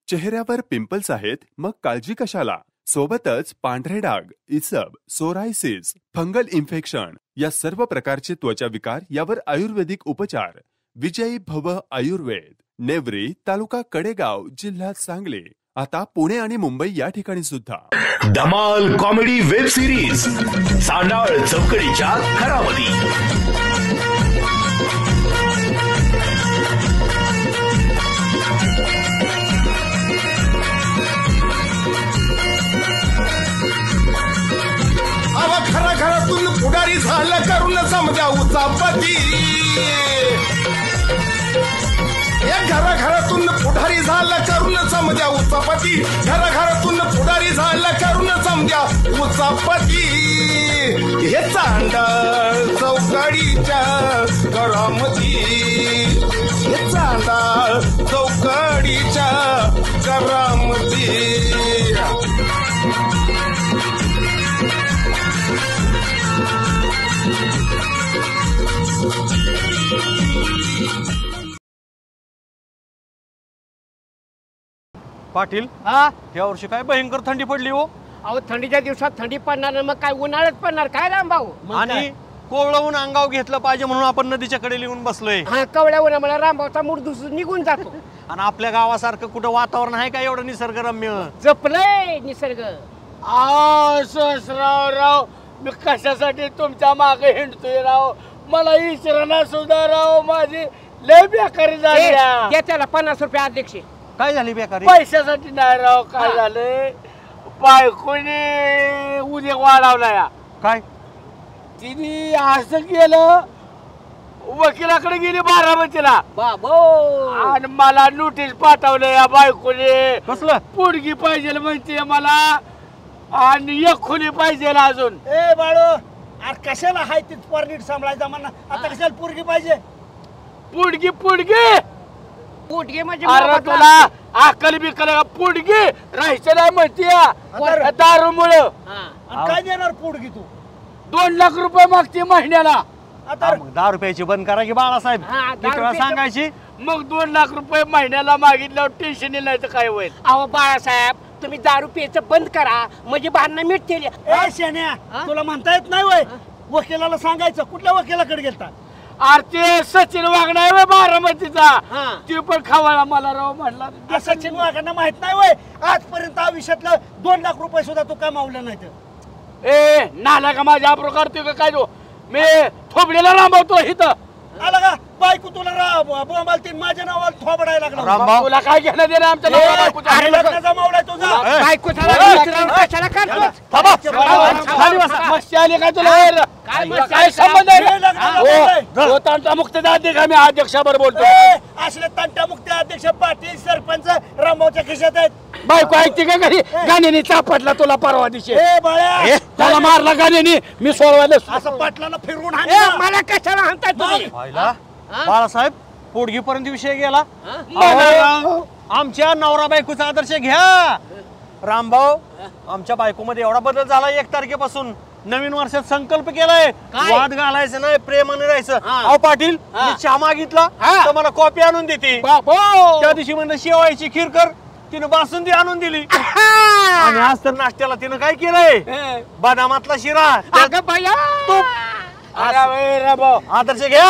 चेहऱ्यावर पिंपल्स आहेत मग काळजी कशाला? सोबतच पांढरे डाग, इसब, सोरायसिस, फंगल इन्फेक्शन या सर्व प्रकारचे त्वचा विकार यावर आयुर्वेदिक उपचार. विजयी भव आयुर्वेद, नेवरी, तालुका कडेगाव, जिल्हा सांगली. आता पुणे आणि मुंबई या ठिकाणी सुद्धा. धमाल कॉमेडी वेब सिरीज सांडाळ चौकडीच्या घरामध्ये. खरा घरातून पुढारी झाला करून समजा उचापती. घराघरातून पुढारी झाला करून समजा उचापती. घराघरातून पुढारी झाला करून समजा उचापती. हे चांडाळ चौकडीच्या घरामध्ये. हे चांडाळ चौकडीच्या घरामध्ये. पाटील, या वर्षी काय भयंकर थंडी पडली हो. अहो थंडीच्या दिवसात थंडी पडणार मग काय उन्हाळ्यात पडणार काय रामभाऊ. आणि कोवळं ऊन अंगाव घेतलं पाहिजे म्हणून आपण नदीच्या कडे लिहून बसलोय. हा कवळ्या उन्हामुळे रामभाऊचा मूड दुसरं निघून जातो. आणि आपल्या गावासारखं कुठं वातावरण आहे का एवढं निसर्गरम्य? जपलंय निसर्ग. राव मी कशासाठी तुमच्या मागे हिंडतोय राव. मला ईश्वराला सुद्धा राव माझी लय बेकारी झाली. द्या त्याला 50 रुपये अध्यक्ष. काय झाली बेकारी? पैशासाठी नाही राव. काय झालंय बायकोने उद्या वाढवला या. काय तिने असं केलं वकिलाकडे गेली बारामतीला आणि मला नोटीस पाठवलं या बायकोने. कसलं? पोरगी पाहिजे म्हणते मला आणि एक खुली पाहिजे अजून. ए बाळो अरे कशाला हाय तीच परनीट सांभाळायचा म्हणा. आता कशाला पोरगी पाहिजे? पुडगी पोटगे म्हणजे अरे तुला अक्कल बिकल पुडगी राहायचं नाही म्हणते दारूमुळे. काय देणार पोरगी तू? 2 लाख रुपये मागते महिन्याला. आता 10 रुपयाची बंद करा की बाळासाहेब. सांगायची मग 2 लाख रुपये महिन्याला मागितल्यावर टेन्शन नाही तर काय होईल. अहो बाळासाहेब तुम्ही दारू प्यायचं बंद करा म्हणजे भांडणं मिटतील. ए शेण्या तुला म्हणता येत नाही वय? वकिलाला सांगायचं. कुठल्या वकिलाकडे गेलता? अरे ते सचिन वागणार वय बारामतीचा. ते पण खावायला मला राव म्हणला. सचिन वाघांना माहित नाही वय? आजपर्यंत आयुष्यातलं 2 लाख रुपये सुद्धा तू कमावलं नाही तर. ए नाला का माझ्या आप्रो करतोय का काय? मी थोबडीला राबवतो इथं. आला का बायको तुला बोंबालती माझ्या नावाला थोबडायला लागला. रामभाऊ तुला काय घेणं देणं आमच्या लग्न जमावलाय तुझा. मस्ती आली काय तुला? काय संबंध आहे? तंटामुक्त अध्यक्ष मी अध्यक्षाबरोबर बोलतो. असले तंटामुक्त अध्यक्ष पाटील सरपंच रामभाऊच्या खिशात आहेत. बायको ऐकते का घरी? गाण्याने चापटला तुला परवा दिवशी. त्याला मारला गाण्याने. मी सोडवायला असं पाटलाला फिरवून मला कशाला हाणताय तुम्ही? बाळासाहेब पोटगीपर्यंत विषय गेला. आमच्या नवरा बायकोचा आदर्श घ्या. रामभाऊ आमच्या बायकोमध्ये एवढा बदल झाला 1 तारखेपासून. नवीन वर्षात संकल्प केलाय वाद घालायचं नाही, प्रेमाने राहायचं. अहो पाटील मी चहा मागितला तर मला कॉफी आणून देते. त्या दिवशी म्हणलं शेवायची खीर कर, तिनं बासुंदी आणून दिली. आणि आज तर नाश्त्याला तिनं काय केलंय? बदामातला शिरा. आदर्श घ्या.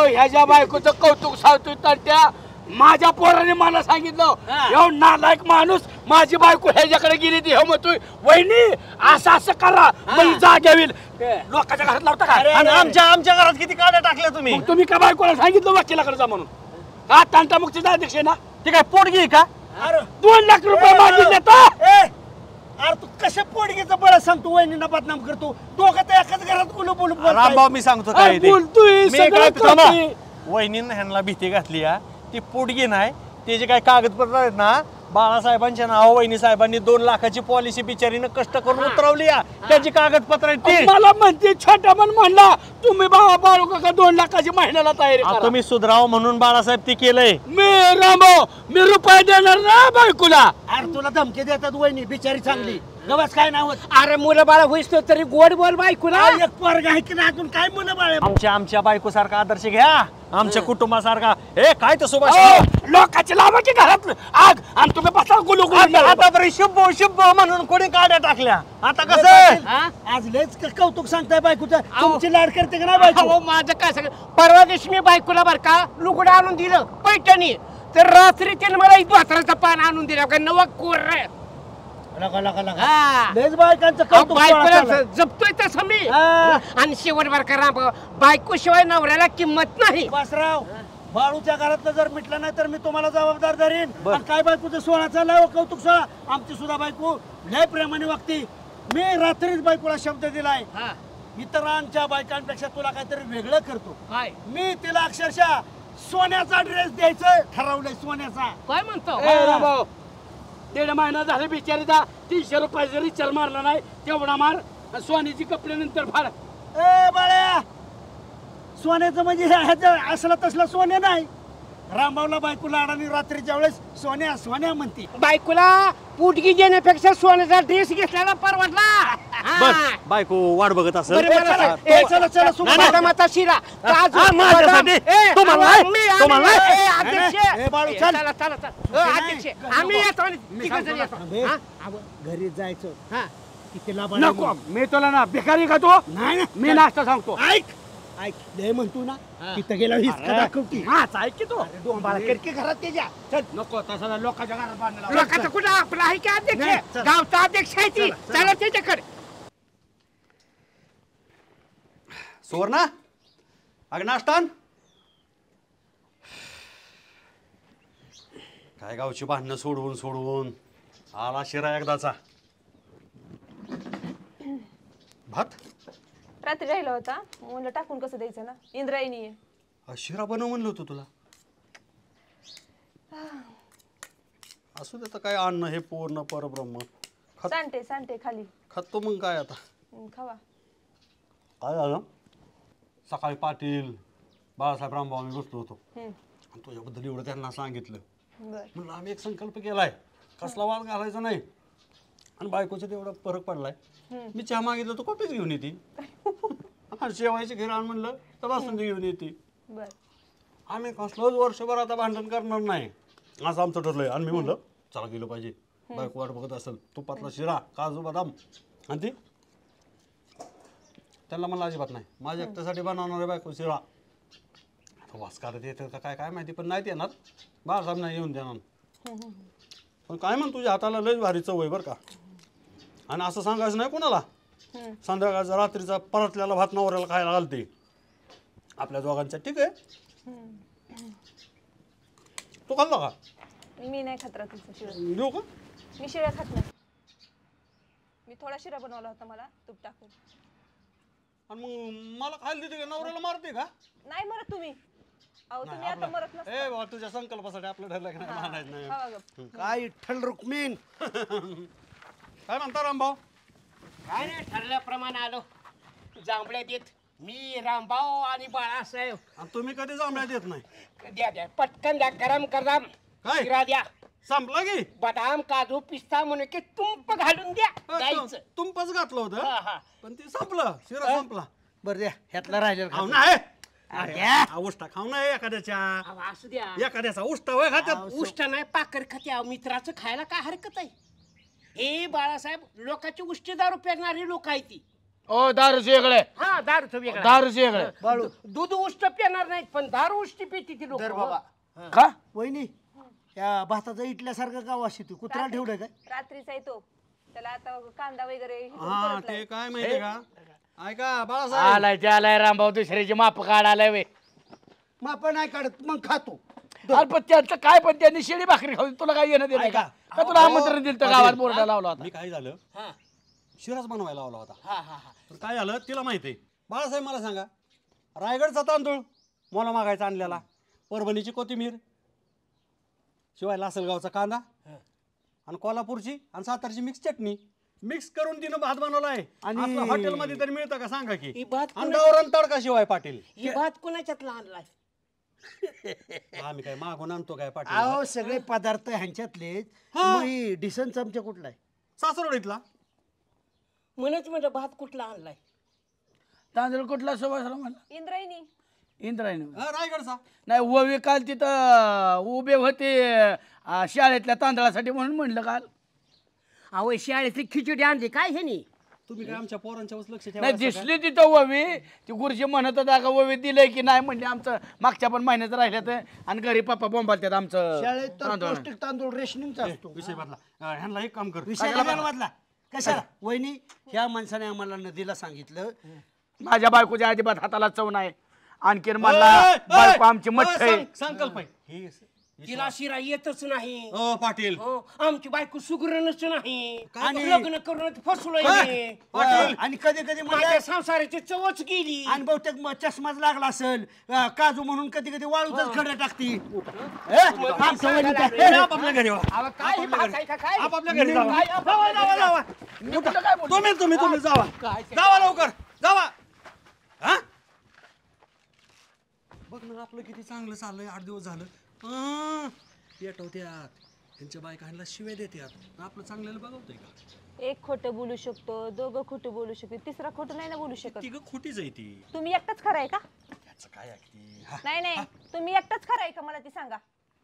ह्याच्या बायकोचं कौतुक सांगतोय तर त्या माझ्या पोराने मला सांगितलं एवढ नालायक माणूस माझी बायको ह्याच्याकडे गेली ती. मग तू वहिनी असं करा मग जाग्या होईल. लोकांच्या घरात लावता का? आणि आमच्या घरात किती काड्या टाकल्या तुम्ही? तुम्ही का बायकोला सांगितलं वकिलाकडे जा म्हणून? हा तंटामुक्तीचा अध्यक्ष आहे ना? ते काय पोटगी का? 2 लाख रुपये मागितले तर. अरे तू कशा पोडगीचं बळ सांगतो? वहिनींना बदनाम करतो. दोघं तर एकाच घरात बोलू रामभाऊ मी सांगतो काय ते. बोलतोय वहिनींना ह्यांना भीती घातली. ती पोटगी नाही, ते जे काही कागदपत्र आहेत ना बाळासाहेबांच्या नाव वहिनी साहेबांनी 2 लाखाची पॉलिसी बिचारीनं कष्ट करून उतरवली. त्याची कागदपत्र आहेत ती. मला म्हणते छोटा पण म्हणला तुम्ही बाबा बाळू का 2 लाखाची महिन्याला तयारी करा. तुम्ही सुधराव म्हणून बाळासाहेब ती केलंय. मी रुपये देणार ना बायकोला. अरे तुला धमकी देतात वहिनी बिचारी चांगली. गवस काय नाव अरे मुलं बाळा होईस तो तरी गोड बोल बायकोला. एक पोरगा आहे की नाही अजून काय मुलं बाळ आमच्या बायको सारखा आदर्श घ्या, आमच्या कुटुंबासारखा. ए काय तर सुभाष लोकांच्या लावाची घरात आग आणि तुम्ही बसा गुलू आता तरी शुभ शुभ म्हणून कोणी काड्या टाकल्या. आता कसं आज लयच कौतुक सांगताय बायकोचं. तुमची लाड करते का नाही बायको? अहो माझं काय सगळं परवा दिवशी मी बायकोला बर का लुगडं आणून दिलं पैठणी, तर रात्री त्याने मला भाताचं पान आणून दिलं का नवा कोर लगा लगा लगा हा. लयच बायकांचं कौतुक बायकोला चाललंय. जपतोय तसं मी. हा. आणि शेवट बर का बायको शिवाय नवऱ्याला किंमत नाही. वासराव बाळूच्या घरातलं जर मिटलं नाही तर मी तुम्हाला जबाबदार धरीन. आणि काय बायकोचं सोहळा चाललाय हो, कौतुक सोहळा. आमची सुद्धा बायको लय प्रेमाने वागते. मी रात्रीच बायकोला शब्द दिलाय, इतरांच्या बायकांपेक्षा तुला काहीतरी वेगळं करतो. काय मी तिला अक्षरशः सोन्याचा ड्रेस द्यायचं ठरवलंय. सोन्याचा. काय म्हणतो? भाऊ 1.5 महिना झाले बिचारीचा 300 रुपये जरी चल मारला नाही तेवढा मार. आणि सोन्याची कपडे नंतर फार. ए बाळ्या, सोन्याचं म्हणजे ह्याचं असलं तसलं सोने नाही. रामभाऊला बायको लाडानी रात्रीच्या वेळेस सोन्या सोन्या म्हणते. बायकोला पुटगी देण्यापेक्षा सोन्याचा ड्रेस घेतलेला परवडला. बर बायको वाट बघत असेल. बरं, बरं, चला, चला. चला, चला, सुभाष. माझा मता शिरा काजू, हा, माझ्यासाठी. बदाम. तुम्हाला आम्ही- नाही, आम्ही- तुम्हाला नाही. ए, अध्यक्ष. ए, बाळू, ए, चल. चला, चला, चला. अध्यक्ष आम्ही येतो आणि तिघं जण येतो. बे, हा? घरी जायचं. हा. किती लाभ नको मी तुला ना भिकारी का तो नाही मी नाश्ता सांगतो. ऐक ऐक लय म्हणतो ना तिथं गेला हिसका दाखवती. हाच ऐक की तो. डोंबाला करके घरात त्याच्या. चल नको तसा लोकांच्या घरात बांधला. लोकांचं कुठं आपलं आहे की नाही, अध्यक्ष? चल. गावचा अध्यक्ष आहे ती. चला त्याच्याकडे. सुवर्णा अग नाश्तान. काय गावची भांडणं सोडवून सोडवून आला शिरा एकदाचा. भात रात्री राहिला होता म्हणलं टाकून कसं द्यायचं ना, इंद्रायणी आहे. शिरा बनव म्हणलं होतं तुला. असू दे तर काय अन्न हे पूर्ण परब्रह्म. सांडते सांडते खाली. खातो मग काय आता. खावा. काय झालं सकाळी पाटील बाळासाहेब रामभाऊ आम्ही बसलो होतो आणि तुझ्याबद्दल एवढं त्यांना सांगितलं. बर म्हणलं आम्ही एक संकल्प केलाय कसला वाद घालायचा नाही. आणि बायकोचा तेवढा फरक पडलाय. मी चहा मागितलं तर कॉफीच घेऊन येते. शेवायची खीर आण म्हणलं तर बासुंदी घेऊन येते. बर आम्ही कसलंच वर्षभर आता भांडण करणार नाही असं आमचं ठरलंय. आणि मी म्हणलं चला गेलो पाहिजे. बायको वाट बघत असेल तुपातला शिरा काजू बदाम आणि ती त्यांना मला अजिबात नाही. माझ्या एकट्यासाठी बनवणार आहे बायको शिरा. आता वास करत येतं का काय काय माहिती पण नाही येणार. बाळासाहेब नाही येऊन देणार. पण काय म्हण तुझ्या हाताला लयच भारी चव आहे बरं का. आणि असं सांगायचं नाही कोणाला. संध्याकाळचा रात्रीचा परतलेला भात नवऱ्याला खायला घालते आपल्या दोघांच्या. ठीक आहे तू खाल्ला का? मी नाही खात रात्रीचं शिरा. देऊ का? मी शिरा खात नाही. मी थोडा शिरा बनवला होता मला तूप टाकून. आणि मग मला खायला देते का? नवऱ्याला मारते का? नाही मरत तुम्ही. अहो तुम्ही आता मरत नसता. ए बाबा तुझ्या संकल्पासाठी आपलं ठरलं की नाही मानायचं नाही. खावा गप. काय विठ्ठल रुक्मिण. काय म्हणता रामभाऊ? काय नाही ठरल्याप्रमाणे आलो. जांभळ्या देत मी रामभाऊ आणि बाळासाहेब. आणि तुम्ही कधी जांभळ्यात येत नाही. द्या द्या पटकन द्या. गरम गरम काय? शिरा द्या. संपला की बदाम काजू पिस्ता म्हणून की तुंप घालून द्या. द्यायचं. तुमपच घातलं हा, होतं हा. पण ते संपलं शिरा संपला. बरं द्या ह्यातला राहिलेला खाऊ खा. ना उष्टा खाऊ ना एखाद्याच्या. अहो, असू द्या. एखाद्याचा उष्टा वय खात्यात. उष्ट नाही पाकर खाते. अहो, मित्राचं खायला काय हरकत आहे. हे बाळासाहेब लोकांची उष्टी दारू पेरणारी लोक आहे ती. ओ दारूच वेगळे हा दारूचं वेगळं. दारूच वेगळे. बाळू दूध उष्ट पेरणार नाहीत पण दारू उष्टी पिती ती लोक. दर बाबा का वहिनी या भाताचा इटल्यासारखं गाव अशी तू कुत्रा ठेवलंय काय? रात्रीचा येतो त्याला आता कांदा वगैरे इकडून हा परतलाय. ते काय माहितीये का ऐका बाळासाहेब आलाय ते आलाय रामभाऊ दुसऱ्याची माप काढायला वे. माप नाही काढत मग खातो. अरे पण त्यांचं काय पण त्यांनी शिळी भाकरी खाऊन तुला काय येणं दिलं का? का तुला आमंत्रण दिलं तर गावात बोर्डा लावला होता? मी काय झालं शिराच बनवायला लावला होता. हा हा हा. तर काय झालं तिला माहिती आहे. बाळासाहेब मला सांगा रायगडचा तांदूळ मला मागायचा आणलेला. परभणीची कोथिंबीर शिवाय लासलगावचा कांदा आणि कोल्हापूरची आणि सातारची मिक्स चटणी मिक्स करून तिनं भात बनवला आहे. आणि हॉटेलमध्ये तरी मिळतं का सांगा की. ही भात अंगावर तडका शिवाय पाटील. ही भात कुणाच्यातला आणलाय? आम्ही काय मागून आणतो काय पाटील. अहो सगळे पदार्थ ह्यांच्यातले. डिसन चमचा कुठला आहे? सासरवडीतला. म्हणूनच म्हणलं भात कुठला आणलाय. तांदूळ कुठला सुभाषराव म्हणला? इंद्रायणी. इंद्रायणी. रायगडचा. नाही ओवी काल तिथं उभे होते शाळेतल्या तांदळासाठी म्हणून म्हणलं काल. अहो शाळेतली खिचडी आणली काय हे नी? तुम्ही काय आमच्या पोरांच्यावर लक्ष ठेवा. नाही दिसली तिथं ओवी. ती गुरुजी म्हणत होता का ओवी दिलंय की नाही म्हणले आमचं मागच्या पण महिन्यात राहिल्यात आणि घरी पप्पा बोंबालतात आमचं शाळेत तर तांदूळ. पौष्टिक तांदूळ रेशनिंगचा असतो. विषय बदला. ह्यांना एक काम कर. विषय कशाला बदला? कशाला? वहिनी ह्या माणसाने आम्हाला नदीला सांगितलं माझ्या बायकोच्या अजिबात हाताला चव नाही. आणखीन मला बायको आमची मठ्ठ आहे. संकल्प आहे. तिला शिरा येतच नाही. पाटील. हो, आमची बायको सुगरणच नाही आणि लग्न करून फसलोय. आणि कधी कधी माझ्या संसाराची चवच गेली. आणि बहुतेक चष्माच लागला असेल काजू म्हणून कधी कधी वाळूच खडे टाकती. आपापल्या घरी वा. अहो, काय हे भात आहे का काय? आपापल्या घरी जावा. काय जावा, जावा, जावा. तुम्ही जावा. जावा लवकर. जावा. हा? बघ ना आपलं किती चांगलं चाललंय. 8 दिवस झालं. पेटवत्यात त्यांच्या बायकांना शिव्या देतात. आपलं चांगल्याला बघवतोय का? एक खोटं बोलू शकतो, दोघं खोटं बोलू शकतो, तिसरा खोटं नाही ना बोलू शकत. तिघं खोटीच आहे ती. तुम्ही एकटाच खरं आहे का? त्याचं काय ऐकते. नाही नाही, तुम्ही एकटाच खरं आहे का मला ती सांगा.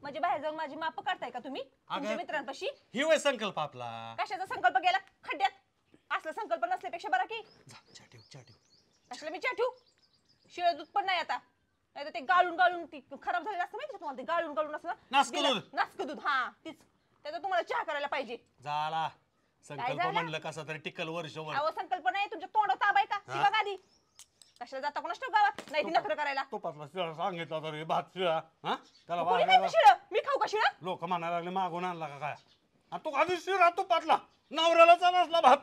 म्हणजे बाहेर जाऊन माझी माप काढताय का तुम्ही तुमच्या मित्रांपाशी? ही वय संकल्प आपला. कशाचा संकल्प गेला खड्ड्यात? असला संकल्प नसल्यापेक्षा बरा की. चहा ठेव. कशाला मी चहा ठेवू? शिळं दूध पण नाही आता. नाही तर ते गाळून गाळून ती खराब झालेलं असतं माहिती का तुम्हाला? ते गाळून गाळून असं नासकं दूध. हा तीच. त्याचा तुम्हाला चहा करायला पाहिजे. झाला संकल्प म्हणलं कसा तरी टिकल वर्षभर. अहो संकल्प नाही तुमच्या तोंडावर ताब आहे का? शिवा गादी. कशाला जाता कोणाच गावात नाही ती नखरं करायला. तो पाचला शिळा सांगितला तरी भात शिळा. हा त्याला कोणी खायचं शिळं? मी खाऊ का शिळं? लोक म्हणायला लागले मागून आणला का काय. आणि तू आधी शिळा तू पातला नवऱ्याला चालला भात.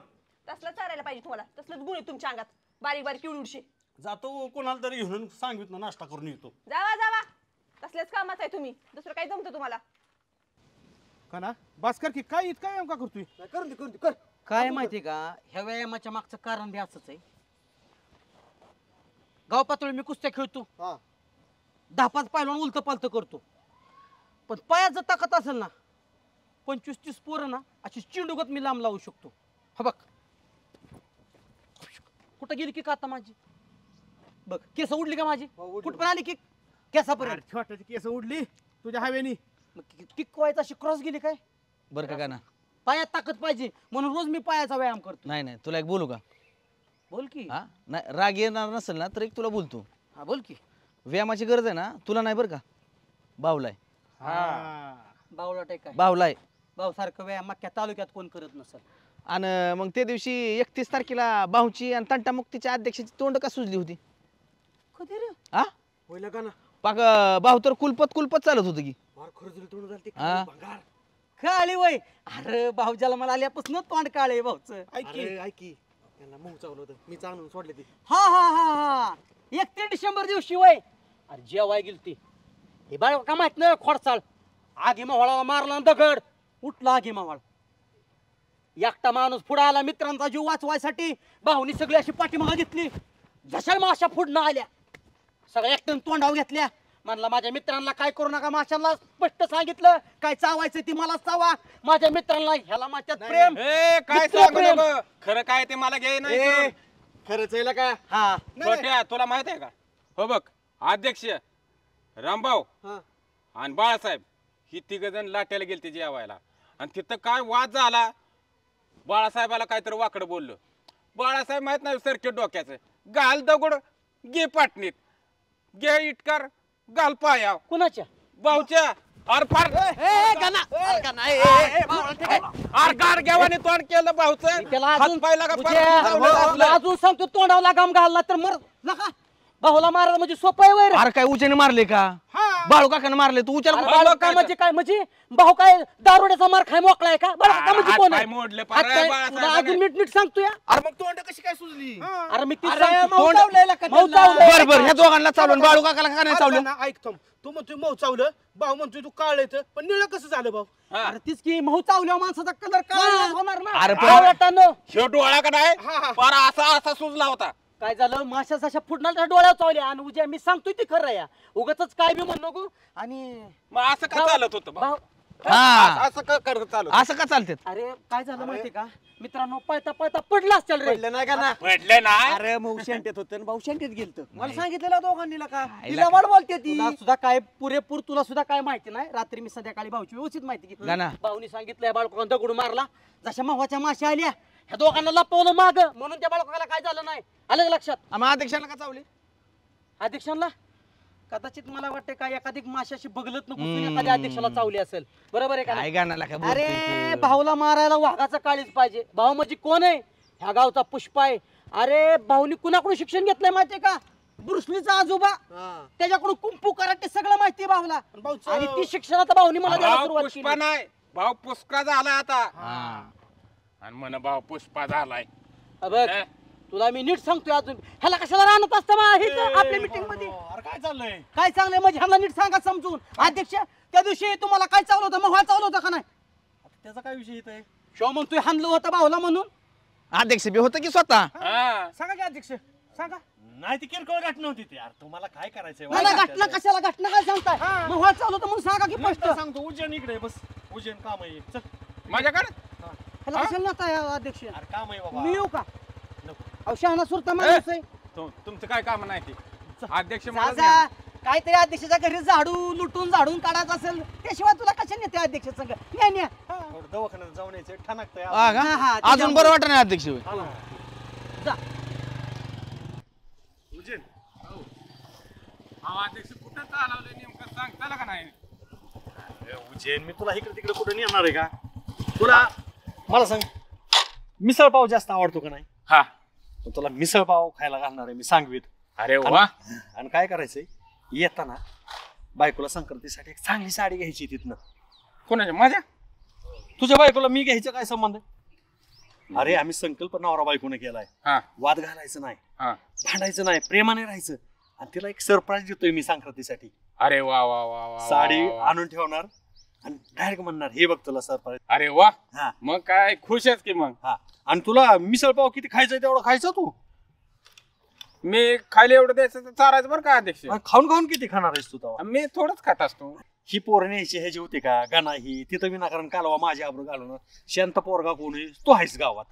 तसलं चारायला पाहिजे तुम्हाला. तसलंच गुण आहे तुमच्या अंगात. बारीक बारीक किवडूडशे. जातो कोणाला तरी घेऊन सांगितलं नाश्ता करून येतो. जावा जावा. तसल्याच कामात आहे तुम्ही. दुसरं काही जमतं तुम्हाला? का ना भास्कर की काय इतका व्यायाम का करतोय? करून दे कर. काय माहिती का ह्या व्यायामाच्या मागचं कारण बी असंच आहे. गाव पातळी मी कुस्त्या खेळतो. 10-5 पायलवान उलत पालत करतो. पण पायात जर ताकद असेल ना 25-30 पोरं ना अशी चिंडुगत मी लांब लावू शकतो. हा बघ कुठं गेली की आता माझी बघ केस उडली का माझी? कुठं आली की केसापर्यंत छोट्याची केस उडली तुझ्या हवेनी. किक व्हायचं अशी क्रॉस गेली काय? बरं का ना पायात ताकद पाहिजे म्हणून रोज मी पायाचा व्यायाम करतो. नाही तुला एक बोलू का? बोल की. हा नाही राग येणार नसेल ना तर एक तुला बोलतो. हा बोल की. व्यायामाची गरज आहे ना तुला नाही बरं का? बावलाय. बावला काय बावलाय. भाऊ सारखं व्यायाम मागच्या तालुक्यात कोण करत नसेल. आणि मग त्या दिवशी 31 तारखेला भाऊची आणि तंटामुक्तीच्या अध्यक्षाची तोंड का सुजली होती? कधी रे? हा होईल का ना? पाक भाऊ तर कुलपत चालत होतं की. हा काळी वय. अरे भाऊजाला मला आल्यापासून तोंड काळे भाऊचं. ऐकी त्यांना मऊ चावलं होतं मी चांगलं सोडले ते. हा 31 डिसेंबर दिवशी वय. अरे जेवाय गेलती हे बाळ का माहित नाही खोडचाळ आगी मावळाला मारला दगड उठला आगी मावळ. एकटा माणूस पुढे आला मित्रांचा जीव वाचवायसाठी. भाऊनी सगळी अशी पाठीमागे घेतली. जशा माशा पुढनं आल्या सगळ्या एकट्यानं तोंडावर घेतल्या. म्हणला माझ्या मित्रांना काय करू नका. माशांना स्पष्ट सांगितलं काय चावायचं ती मला चावा. माझ्या मित्रांना ह्याला माझ्यात प्रेम काय सांगू नको. खरं काय ते मला घे नाही. खरंच आहे का? हा छोट्या तुला माहित आहे का? हो बघ अध्यक्ष रामभाऊ आणि बाळासाहेब ही 3 जण लाट्याला गेलते जेवायला आणि तिथं काय वाद झाला. बाळासाहेबाला काहीतरी वाकडं बोललं. बाळासाहेब माहित नाही सरके डोक्याचं घाल दगड घे पाटणीत घे इटकार घाल पाया कुणाच्या? भाऊच्या. अरे फार गाड घेवाने तोंड केलं भाऊचं. त्याला हात अजून सांगतो तोंडावर लगाम घालला तर मर नका. भाऊला मारायला म्हणजे सोपं आहे वैर. अरे काय उच्याने मारले का? बाळू काकाने मारले तू उच्याला बाळू काय म्हणजे काय म्हणजे भाऊ काय दारुड्याचा मार खाय मोकळाय का? बाळू काका म्हणजे कोण आहे? मोडले अजून नीट सांगतो या. अरे मग तोंड कशी काय सुजली? अरे मी बरोबर ह्या दोघांना चालवून बाळू काकाला का नाही चावलं? ऐक थांब तू म्हणतोय मऊ चावलं भाऊ म्हणतोय तू काळ येतं पण निळं कसं झालं भाऊ? अरे तीच की महू चावल्यावर माणसाचा कलर काळा होणार ना. अरे शेव डोळा का नाही पर असा सुजला होता. काय झालं माशा जशा फुटणार डोळ्यावर चावल्या आणि उद्या मी सांगतोय ती खरं या उगाच काय बी म्हणू नको. आणि मग असं काय चालत होतं बा? हा. असं करत चालू असं का चालते अरे काय झालं माहितीये का मित्रांनो पळता पळता पडला असेल रे पडलं नाही का ना म्हटलं नाही अरे भाऊ शेंटेत होतं आणि भाऊ शेंटेत गेलत मला सांगितलेलं दोघांनी का आईला तिला वाढ बोलते ती तुला सुद्धा काय पुरेपूर तुला सुद्धा काय माहिती नाही रात्री मी संध्याकाळी भाऊची व्यवस्थित माहिती घेतली गाना. भाऊनी सांगितलं बाळकोला दगड मारला जशा मवाच्या माश्या आल्या ह्या दोघांना लपवलं माग म्हणून त्या बाळकोला काय झालं नाही आलं का लक्षात मग अध्यक्षाला का चावली अध्यक्षांना कदाचित मला वाटतं काय एखादी माशाशी बगलत नको एखाद्या अध्यक्षाला चावली असेल बरोबर आहे का काय नाही? गाण्याला काय बोलतोय अरे तू? भाऊला मारायला वाघाचा काळीच पाहिजे भाऊ म्हणजे कोण आहे ह्या गावचा पुष्पा आहे अरे भाऊनी कुणाकडून शिक्षण घेतलंय माहितीये का ब्रुसलीचा आजोबा त्याच्याकडून कुंफू कराटे सगळं माहिती आहे भाऊला आणि ती शिक्षणात भाऊनी मला द्यायला भाऊ सुरुवात पुष्पा केली नाही भाऊ पुष्का झालाय आता हा. आणि म्हण भाऊ पुष्पा झालाय बघ तुला मी नीट सांगतोय अजून ह्याला कशाला राहत असतं आपल्या मीटिंग मध्ये अरे काय चाललंय काय चांगलंय म्हणजे ह्याला नीट सांगा समजून अध्यक्ष त्या दिवशी तुम्हाला काय चावलं होतं मग चावलं होतं का नाही त्याचा काय विषय इथं आहे शिव म्हणतोय हाणलं होतं भाऊला म्हणून अध्यक्ष बी होतं की स्वतः हा. सांगा की अध्यक्ष सांगा नाही ती किरकोळ घटना होती ती यार तुम्हाला काय करायचंय मला घटना कशाला घटना काय सांगताय मग चावलं होतं म्हणून सांगा की स्पष्ट सांगतो उज्जैन इकडे आहे, बस उज्जैन काम आहे चल माझ्याकडे ह्याला कशाला नव्हता अध्यक्ष अरे काम आहे बाबा मी येऊ का नको अहो शहाणा सुरता माणूस आहे तुमचं काय काम नाही ते अध्यक्ष जा, मला जा. काहीतरी अध्यक्षाच्या घरी झाडू लुटून झाडून काढायचं असेल त्याशिवाय तुला कशा नेते अध्यक्ष संघ न्या थोडं दवाखान्यात जाऊन यायचं ठणकतंय हा का? हा, हा, अजून त्याच्यामुळे. बरं वाटत नाही अध्यक्ष होय. जा उज्जैन अध्यक्ष कुठं चालवलं नेमकं सांगताला का नाही अरे उज्जैन मी तुला इकडे तिकडे कुठे नेणार आहे का तुला मला सांग मिसळ पाव जास्त आवडतो का नाही हा मग तुला मिसळ पाव खायला घालणार आहे मी सांगवीत अरे वा आणि काय करायचंय येताना बायकोला संक्रांतीसाठी एक चांगली साडी घ्यायची तिथनं कोणाच्या माझ्या तुझ्या बायकोला मी घ्यायचं काय संबंध आहे अरे आम्ही संकल्प नवरा बायकोने केलाय हा वाद घालायचं नाही हा भांडायचं नाही प्रेमाने राहायचं आणि तिला एक सरप्राईज देतोय मी संक्रांतीसाठी अरे वा वा वा वा साडी वा, वा. आणून ठेवणार आणि डायरेक्ट म्हणणार हे बघ तुला सरप्राईज अरे वा हा मग काय खुशच की मग हा आणि तुला मिसळ पाव किती खायचंय तेवढं खायचं तू मी खाली एवढं द्यायचं तर चारायचं बरं का अध्यक्ष आणि खाऊन खाऊन किती खाणार आहेस तू तेव्हा मी थोडंच खात असतो ही पोरं न्यायची ह्याची होती का गाणा ही तिथं विनाकारण कालवा माझ्या आबरू घालवणार शांत पोरगा कोण आहे तू आहेस गावात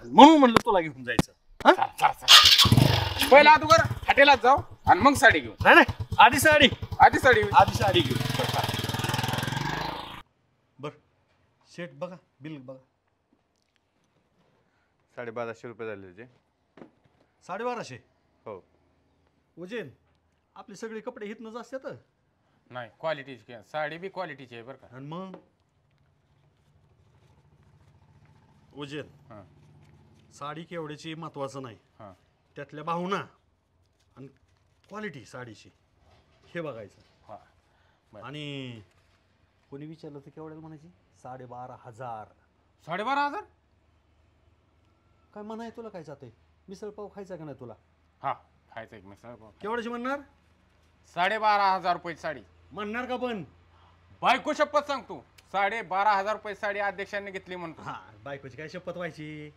म्हणून म्हणलं तुला घेऊन जायचं पहिला अगोदर हॉटेलात जाऊ आणि मग साडी घेऊ नाही नाही आधी साडी आधी साडी घेऊ बर शेट बघा बिल बघा 1250 रुपये झाले तुझे 1250 हो उज्जैन आपले सगळे कपडे हितनच असतात नाही क्वालिटीची साडी बी क्वालिटीची आहे बरं का आणि मग उज्जैन हा साडी केवढ्याची महत्वाचं नाही हा त्यातल्या भावना आणि क्वालिटी साडीची हे बघायचं हा बरं. आणि कोणी विचारलं तर केवढ्याला म्हणायची 12,500 12,500 काय म्हणाय तुला काय जाते मिसळ पाव खायचा का नाही तुला हा खायचं एक मिसळ पाव. केवढ्याची म्हणणार 12,500 रुपये साडी म्हणणार का पण बायको शपथ सांगतो 12,500 रुपये साडी अध्यक्षांनी घेतली म्हणतो हा बायकोची काय शपथ व्हायची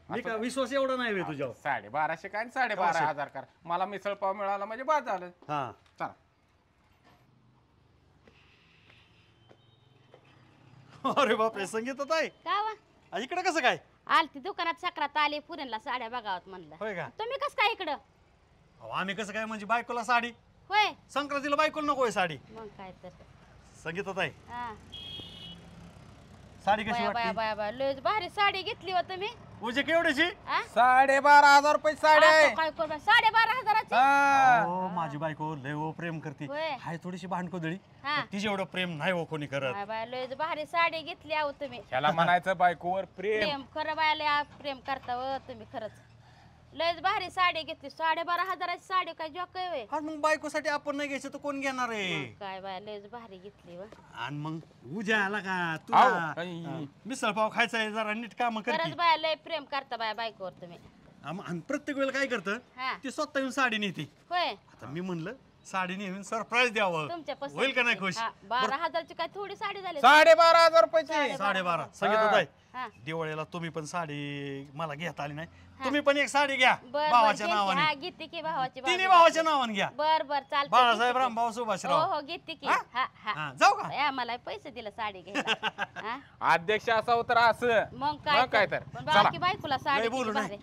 मी का विश्वास एवढा नाही रे तुझ्यावर 12,500 काय 12,500 कर मला मिसळ पाव मिळाला म्हणजे बाद झालं हा चला अरे बापरे संगीतात आहे का वा इकडे कसं काय आलती दुकानात सक्रात आले पुऱ्यांना साड्या बघावत म्हणलं होय का तुम्ही कस काय इकडं अहो, आम्ही कसं काय म्हणजे बायकोला साडी होय संक्रांतीला बायकोला नको आहे साडी मग काय तर संगीतात आहे हा साडी कशी बाया बाया वाटते बाया बाया लयच भारी साडी घेतली हो तुम्ही तुझे केवढ्याची हा? 12,500 रुपये साडी आहे आता काय करू 12,500ची हा. हो माझी बायको लय हो प्रेम करते होय. हाय थोडीशी भांडकोदळी हा. तिचे एवढं प्रेम नाही हो कोणी करत बाया बाया लयच भारी साडी घेतली आहो तुम्ही त्याला म्हणायचं बायकोवर प्रेम प्रेम खरं बाया लय प्रेम करता हो तुम्ही खरंच लयच भारी साडी घेतली 12,500ची साडी काय जॉक आहे होय? हा मग बायकोसाठी आपण नाही घ्यायचं तर कोण घेणार आहे मग काय बाया लयच भारी घेतली व आणि मग उद्या आला का आहो, तुला काही. मिसळ पाव खायचा आहे जरा नीट काम खरंच करते बाया लय प्रेम करता बाया बायकोवर तुम्ही आणि प्रत्येक वेळेला काय करतं हा ती स्वतः येऊन साडी नेते होय आता मी म्हणलं साडी नेहमी सरप्राईज द्यावं तुमच्या होईल का नाही खुश? 12,000ची काय थोडी साडी झाली? 12,500 रुपयाची. 12.5 सांगितलं ताई. दिवाळीला तुम्ही पण साडी मला घेता आली नाही, तुम्ही पण एक साडी घ्या भावाच्या नावाने. घेते की भावाची. तिन्ही भावाच्या नावाने घ्या. बर चालतं. बाळासाहेब रामभाऊ सुभाषराव. हो घेते की. जाऊ का? मला पैसे दिले साडी घ्यायला. अध्यक्ष असावं तर असं मग काय तर पण बाकी बायकोला साडी बोलू किती भारी.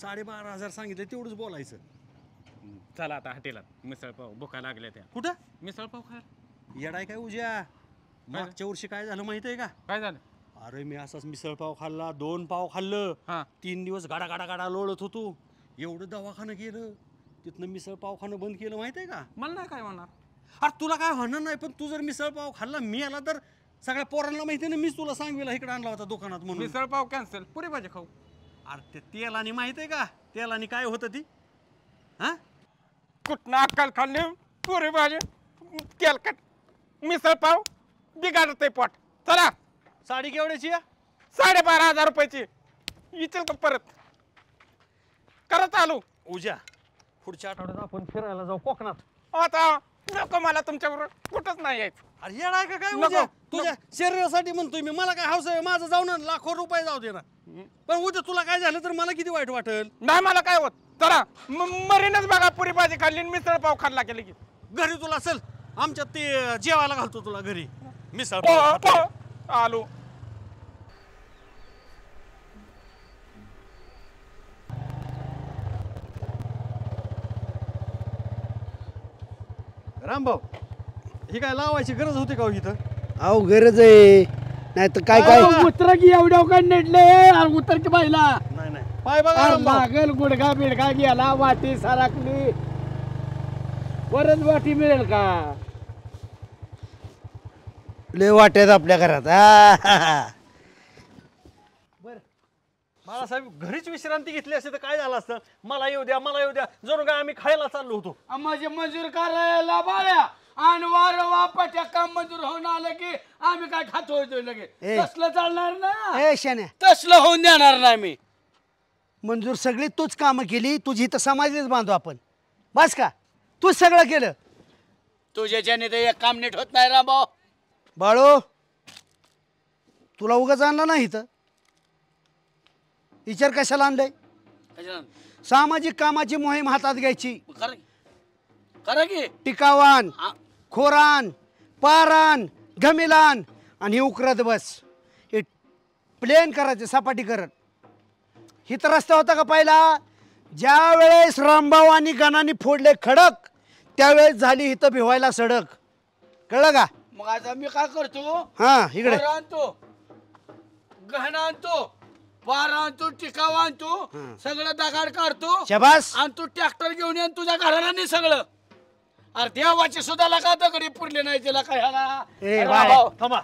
12,500 सांगितले तेवढंच बोलायचं. चला आता हॉटेलात मिसळ पाव भुका लागल्या त्या. कुठं मिसळ पाव खायला. येडाय काय उद्या मागच्या वर्षी काय झालं माहित आहे का? काय झालं? अरे मी असाच मिसळ पाव खाल्ला, 2 पाव खाल्लं, 3 दिवस गाडा गाडा गाडा लोळत होतो. एवढं दवाखानं गेलं, तिथनं मिसळ पाव खाणं बंद केलं माहित आहे का? मला नाही काय होणार. अरे तुला काय होणार नाही, पण तू जर मिसळ पाव खाल्ला मी आला तर सगळ्या पोरांना माहिती ना, मीच तुला सांगविला इकडे आणला होता दुकानात म्हणून. मिसळ पाव कॅन्सल, पुरी भाजी खाऊ. अरे ते तेलानी माहित आहे का? तेलानी काय होतं ती? हा कुठनं अक्कल खाल्ली पुरी भाजी तेलकट मिसळ पाव बिघाडत पोट. चला. साडी केवढ्याची आहे? 12,500 रुपयाची. इचल का परत करा चालू. उद्या पुढच्या आठवड्यात आपण फिरायला जाऊ कोकणात. आता नको मला तुमच्याबरोबर कुठंच नाही यायचं. अरे येणार का काय उद्या? तुझ्या शरीरासाठी म्हणतोय मी, मला काय हौस आहे माझं जाऊ ना, लाखो रुपये जाऊ दे ना, पण उद्या तुला काय झालं तर मला किती वाईट वाटेल. नाही मला काय होत. चला मरीनच बघा पुरी भाजी खाल्ली मिसळ पाव खाल्ला केली की. घरी तुला चल आमच्यात ते जेवायला घालतो तुला घरी मिसळ पाव. आलो. रामभाऊ ही काय लावायची गरज होती का हो इथं? अहो गरज आहे, नाही तर काय काय उतर की एवढ्या काय नेटले उतर की बाईला. नाही नाही पाय बघा रामभाऊ. लागल गुडघा बिडघा गेला, वाटी साराकली, परत वाटी मिळेल का? लय वाट्यात आपल्या घरात. बाळासाहेब घरीच विश्रांती घेतली असते तर काय झालं असतं? मला येऊ द्या मला येऊ द्या, जणू काय आम्ही खायला चाललो होतो. माझे मजूर करायला बाळ्या आणि वारंवार पट्या काम मंजूर होऊन आलं की आम्ही काय खातो होतो लगे. तसलं चालणार ना. ए शान्या, तसलं होऊन देणार नाही मी. मंजूर सगळी तूच कामं केली, तुझी तर समाजच बांधू आपण. बस का तूच सगळं केलं. तुझ्याच्याने ते एक काम नीट होत नाही रामभाऊ. बाळो तुला उगाच आणलं नाही इथं, विचार कशाला आणलंय? सामाजिक कामाची मोहीम हातात घ्यायची. करा की टिकावान, खोरान, पारान, घमिलान आणि हे उकरत बस. हे प्लेन करायचे सपाटी करत. हिथं रस्ता होता का पहिला? ज्या वेळेस रामभाऊ आणि गणाने फोडले खडक त्यावेळेस झाली इथं भिवायला सडक. कळलं का? मग आता मी काय करतो? हा इकडे आणतो, गहना आणतो, पार आणतो, टिकाव आणतो, सगळं दगाड काढतो. शाबास. आणि तू ट्रॅक्टर घेऊन ये तुझ्या घराला नाही सगळं. अरे देवाची सुद्धा लगा दगडी पुरले नाही तिला काय ह्याला. ए रामभाऊ, थांबा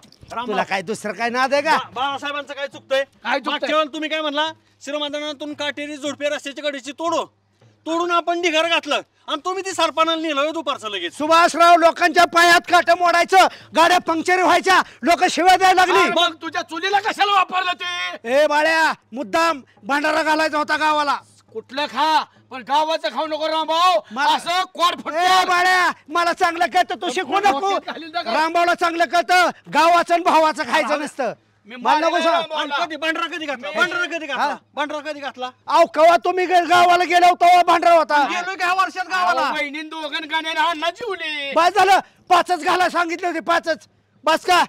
तुला काय दुसरं काय नाद आहे का? बाळासाहेबांचं काय चुकतंय? काय चुकतंय? मागच्या वेळेला तुम्ही काय म्हणला? श्रीमंतांतून काटेरी जोडपे रस्त्याच्या कडेची तोडून आपण ढिगार घातलं आणि तुम्ही ती सरपणाला नेलं दुपारचं लगेच. सुभाषराव लोकांच्या पायात काट मोडायचं, गाड्या पंक्चर व्हायच्या, लोक शिव्या द्यायला लागली. मग तुझ्या चुलीला कशाला वापरलं ते? ए बाळ्या मुद्दाम भांडारा घालायचा होता गावाला. कुठलं खा पण गावाचं खाऊ नको रामभाऊ. असं कोड फुट. ए बाळ्या मला चांगलं कळतं, तू शिकू नको. रामभाऊला चांगलं कळतं, गावाचं आणि भावाचं खायचं नसतं. मला नको सांग. कधी भांडरा कधी घातला? भांडरा कधी घातला? अहो कवा तुम्ही गावाला गेला होता भांडरा होता. गेलो की ह्या वर्षात गावाला. बहिणीन दोघं गाण्याला अन्ना जिवली. बस झालं, 5च घाला सांगितले होते, 5च. बस का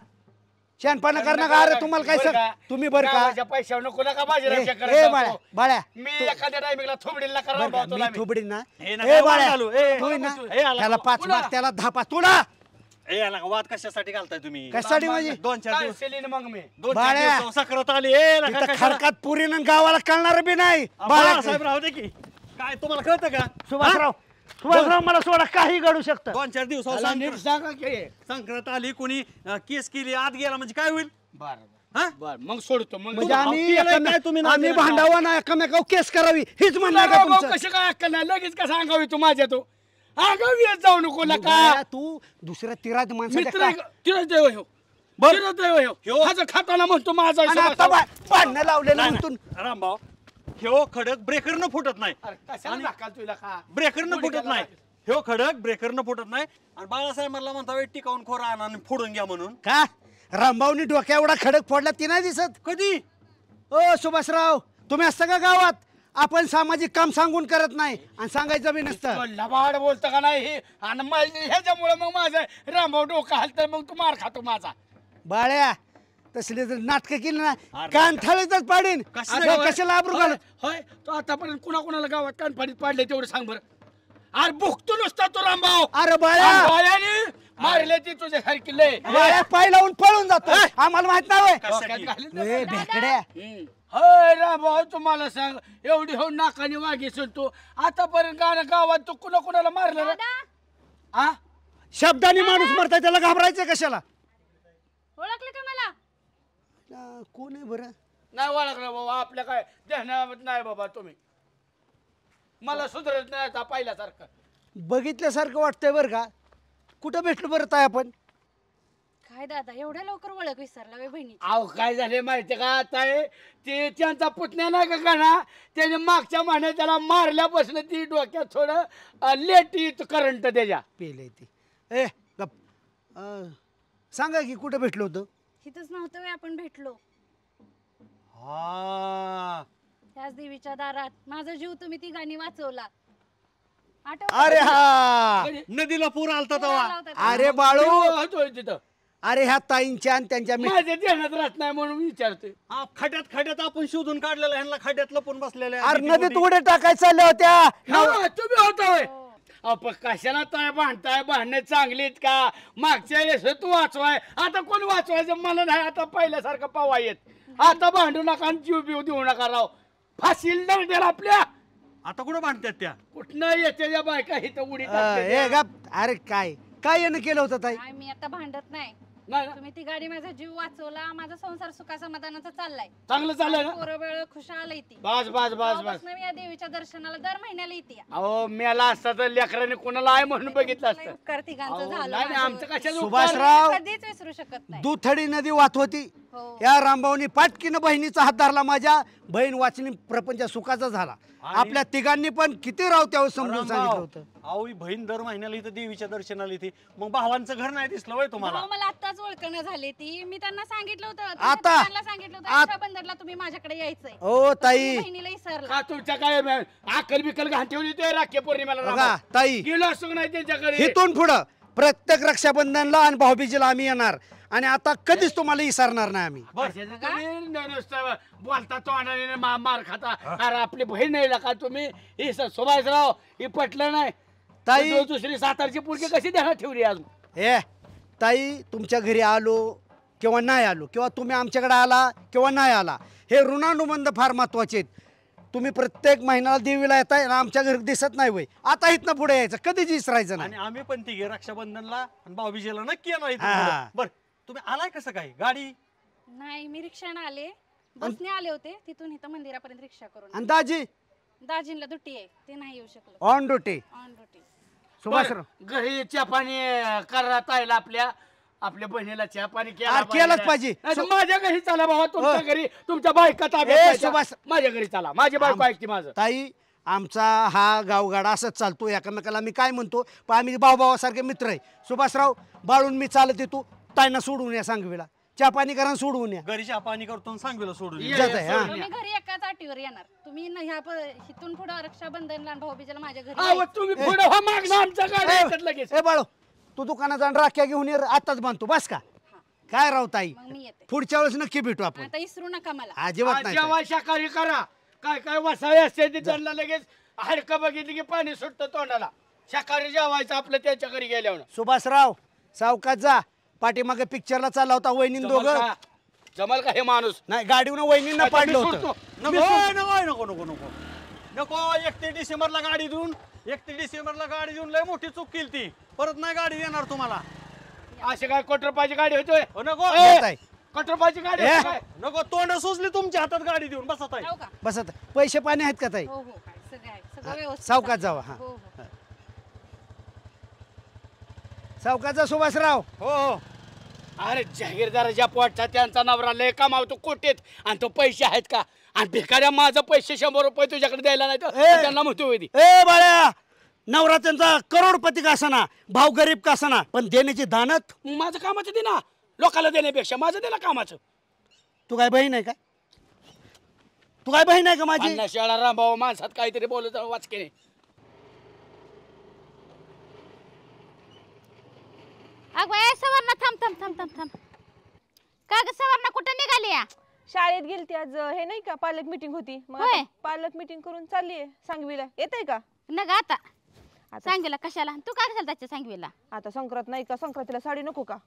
शहाणपणा करणं का? अरे तुम्हाला काय सांग तुम्ही बरं का पैशावर नको नका बाजीराव ए करायला. बाळ्या बाळ्या मी एखाद्या टायमिंगला थोबडीला बरं करा का, मी थोबडी ना. हे ए नका बाळ्या घालू, ए. तू ना ए, आला त्याला का? 5 माग त्याला 10 पाच तुला ए याला वाद कशासाठी घालताय तुम्ही? कशासाठी म्हणजे? 2-4 दिवस मग मी 2-4 बाळ्या. दिवस साखरत आली. ए नका इथं कशाला? खरकात पुरीनं गावाला कळणार बी नाही. बाळासाहेब राहू दे की. काय तुम्हाला कळतं का? सुभाषराव मला सोडा काही घडू शकतं. 2-4 दिवस नीट सांगा की. संक्रांत आली, कोणी केस केली, आत गेला म्हणजे काय होईल? बर मग सोडतो. मग म्हणजे तुम्ही आम्ही भांडावा ना एकमेकावर केस करावी हीच म्हणणं आहे का तुमचं? कशी काय अक्कल नाही लगेच का सांगावी तू माझ्या तो आगावी येत जाऊ नको बाळ्या, का तू दुसऱ्या तिरात मित्र माणसाच्या तिरच देव ह्यो हाच खाताना म्हणतो माझा आणि आता भांडणं लावलेलं म्हणतून रामभाऊ, ह्यो खडक ब्रेकरनं फुटत नाही. कशाला दाखल तुला का ब्रेकरनं फुटत नाही. ह्यो खडक ब्रेकरनं फुटत नाही आणि बाळासाहेब मला म्हणता टिकावून खोरा आणा आणि फोडून घ्या म्हणून. का रामभाऊनी डोक्या एवढा खडक फोडला ती नाही दिसत कधी? ओ सुभाषराव तुम्ही असता का गावात? आपण सामाजिक काम सांगून करत नाही आणि सांगायचं बी नसतं. लबाड बोलतं का नाही हे? आणि ह्याच्यामुळे मग माझं रामभाऊ डोकं हलतं, मग तू मार खातो माझा. बाळ्या तसले जर नाटक केली ना कान थाळीतच पाडीन. कशाला आबरू घालत? होय तो आतापर्यंत कुणाकुणाला गावात कानफाडीत पाडले तेवढं सांग बरं. अरे भुकतो नुसता तो रामभाऊ. अरे बाळ्या मारले ती तुझ्या सारखी लय बाळ्या पाय लावून पळून जातो. आम्हाला माहित नाही भेकड्या. होय रामभाऊ तुम्हाला सांग एवढी हो नाकाने वागीस तू आतापर्यंत गावात तू कुणाला मारलं ना? शब्दाने माणूस मरताय त्याला घाबरायचं कशाला? ओळखले का मला? कोण आहे बरं? नाही ओळखलं बाबा आपल्या काय ध्यानात नाही बाबा. तुम्ही मला सुधारत नाही आता पहिल्यासारखं. बघितल्यासारखं वाटतंय बरं का. कुठं भेटलो बरं ताई आपण? काय दादा एवढ्या लवकर ओळख विसरला बहिणी? अहो काय झाले माहितीये का आता ते त्यांचा पुतण्या नाही का ना त्याने मागच्या महिन्यात त्याला मारल्यापासून ती डोक्यात थोडं लेट करंट त्याच्या पेले ती. ए गप सांगा की कुठं भेटलो होतो? इथंच नव्हतं आपण भेटलो हा त्याच देवीच्या दारात. माझा जीव तुम्ही ती गाणी वाचवला. अरे हा नदीला पूर आलता तेव्हा. अरे बाळू तिथं. अरे ह्या ताईंच्या आणि त्यांच्या माझ्या ध्यानात राहत नाही म्हणून विचारते. खड्यात आपण शोधून काढलेलं ह्यांना खड्यात लपून बसलेले. अरे नदीत उड्या टाकायला चालल्या होत्या. तुम्ही होता कशाला ताय भांडताय? भांडणे चांगलीत का? मागच्या वेळेस तू वाचवाय आता कोण वाचवायचं मला नाही. आता पहिल्यासारखं पावा येत. आता भांडू नका आणि जीव बिव देऊ नका राव. फाशील दंडेल आपल्या. आता कुठं भांडतात त्या? कुठनं येते त्या बायका इथं उडी ए गप. अरे काय काय यानं केलं होतं ताई? मी आता भांडत नाही. नाही तुम्ही ती गाडी माझा जीव वाचवला. माझा संसार सुखा समाधानाचा चाललाय. चांगलं चाललंय ना? पोरं खुशाल येते. बस बस बस बस. मी या देवीच्या दर्शनाला दर महिन्याला येते. अहो मेला असता तर लेकराने कोणाला आहे म्हणून बघितलं असतं. उपकार तिघांचं झालं. नाही आमचं कशाला सुभाषराव कधीच विसरू शकत नाही. दुथडी नदी वाहत होती. या रामभाऊनी पाटकीनं बहिणीचा हात धरला. माझ्या बहीण वाचनी प्रपंच सुखाचा झाला. आपल्या तिघांनी पण किती राव त्यावेळेस समजून सांगितलं होतं. अहो बहीण दर महिन्याला इथं देवीच्या दर्शनाला येते. मग भावांचं घर नाही दिसलं वय तुम्हाला? मला आताच ओळखणं झाली ती. मी त्यांना सांगितलं होतं. आता सांगितलं होतं रक्षाबंधनला तुम्ही माझ्याकडे यायचंय. ओ ताई बहिणीला विसरला. का तुमच्या काय आकल बिकल घाण ठेवली ते राखी पौर्णिमेला ताई गेलो असतो नाही त्यांच्याकडे. इथून पुढं प्रत्येक रक्षाबंधनला आणि भाऊबीजेला आम्ही येणार आणि आता कधीच तुम्हाला विसरणार नाही आम्ही. बोलता तोंडाने मार खाता. अरे आपली बहीण नाही का तुम्ही? ही सुभाषराव ही पटलं नाही ताई. दुसरी सातारची पोरगी कशी ध्यानात ठेवली अजून? ए ताई तुमच्या घरी आलो किंवा नाही आलो किंवा तुम्ही आमच्याकडे आला किंवा नाही आला हे ऋणानुबंध फार महत्वाचे आहेत. तुम्ही प्रत्येक महिन्याला देवीला येताय आणि आमच्या घरी दिसत नाही वय. आता इथनं पुढे यायचं कधीच विसरायचं नाही. आणि आम्ही पण तिघे रक्षाबंधनला आणि भाऊबीजेला नक्की येणार. बर तुम्ही आलाय कसं काय? गाडी नाही मी रिक्षाने आले. बसने आले होते. तिथून इथं मंदिरापर्यंत रिक्षा करून. आणि दाजी दाजींना दुट्टी आहे ते नाही येऊ शकलो. On duty. On duty. Subhashrao घरी चहा पाणी करता येईल आपल्या आपल्या बहिणीला चहा पाणी केलंच पाहिजे. माझ्या घरी चला बाबा. तुमच्या घरी तुमच्या बायका माझ्या घरी चला. माझी बायको ऐकते माझं. ताई आमचा हा गावगाडा असंच चालतो. एकमेकाला मी काय म्हणतो पण आम्ही भाऊभावासारखे मित्र आहे. सुभाषराव बाळून मी चालत येतो. ताईना सोडून या सांगवीला. चहा पाणी करा सोडवून या. घरी चहा पाणी करतो सांगवीला सोडून मी घरी एकाच अटीवर येणार. तुम्ही इथून पुढे रक्षाबंधनला भाऊबीजेला माझ्या घरी तुम्ही पुढे मागणं आमच्या गाडी लगेच. ए बाळू तू दुकानात जाऊन राख्या घेऊन ये. आताच बांधतो बस का काय राव ताई? पुढच्या वेळेस नक्की भेटू आपण. आता इसरू नका मला. अजिबात नाही. जेव्हा शाकाहारी करा. काय काय वसाळे असते ते त्यांना लगेच हाडकं बघितली की पाणी सुटतं तोंडाला. शाकाहारी जेवायचं आपलं त्याच्या घरी गेल्यावर. सुभाषराव सावकाश जा. पाठीमागे पिक्चरला चालला होता वहिनी दोघं. जमल का हे माणूस? नाही गाडीवर वहिनींना पाडलं होतं. नको नको नको नको नको. 31 डिसेंबरला गाडी देऊन 31 डिसेंबरला गाडी देऊन लय मोठी चूक केली ती. परत नाही गाडी देणार तुम्हाला. अशी काय कोटरपाची गाडी होतोय? नको कोटरपाची गाडी नको. तोंड सुचली तुमच्या हातात गाडी देऊन बसत आहे. बसत. पैसे पाणी आहेत का ताई? सावकाश जावा. हा सावकाचा सुभाषराव. हो हो. अरे जागीरदाराच्या पोटचा त्यांचा नवरा लय कमावतो कोटीत आणि तो पैसे आहेत का? आणि भिकाऱ्या माझं पैसे 100 रुपये तुझ्याकडे द्यायला नाही तर त्यांना म्हणतो. ए बाळ्या नवरा त्यांचा करोडपती का असना, भाव गरीब का असना, पण देण्याची दानत. माझं कामाचं दे ना, लोकांना देण्यापेक्षा माझं दे ना कामाचं. तू काय बहीण आहे का? तू काय बहीण आहे का माझी? शाळा रामभाऊ माणसात काहीतरी बोलत वाचकेने. अगं बाई, सवर्ण थांब थांब थांब थांब थांब. का ग सवर्ण कुठं निघाली या? शाळेत गेलती आज, हे नाही का पालक मीटिंग होती, मग आता पालक मीटिंग करून चालली आहे सांगवीला. येतंय का? न ग आता सांगवीला कशाला? तू काय कशाला जायचं सांगवीला? आता संक्रांत नाही का, संक्रांतीला साडी नको का?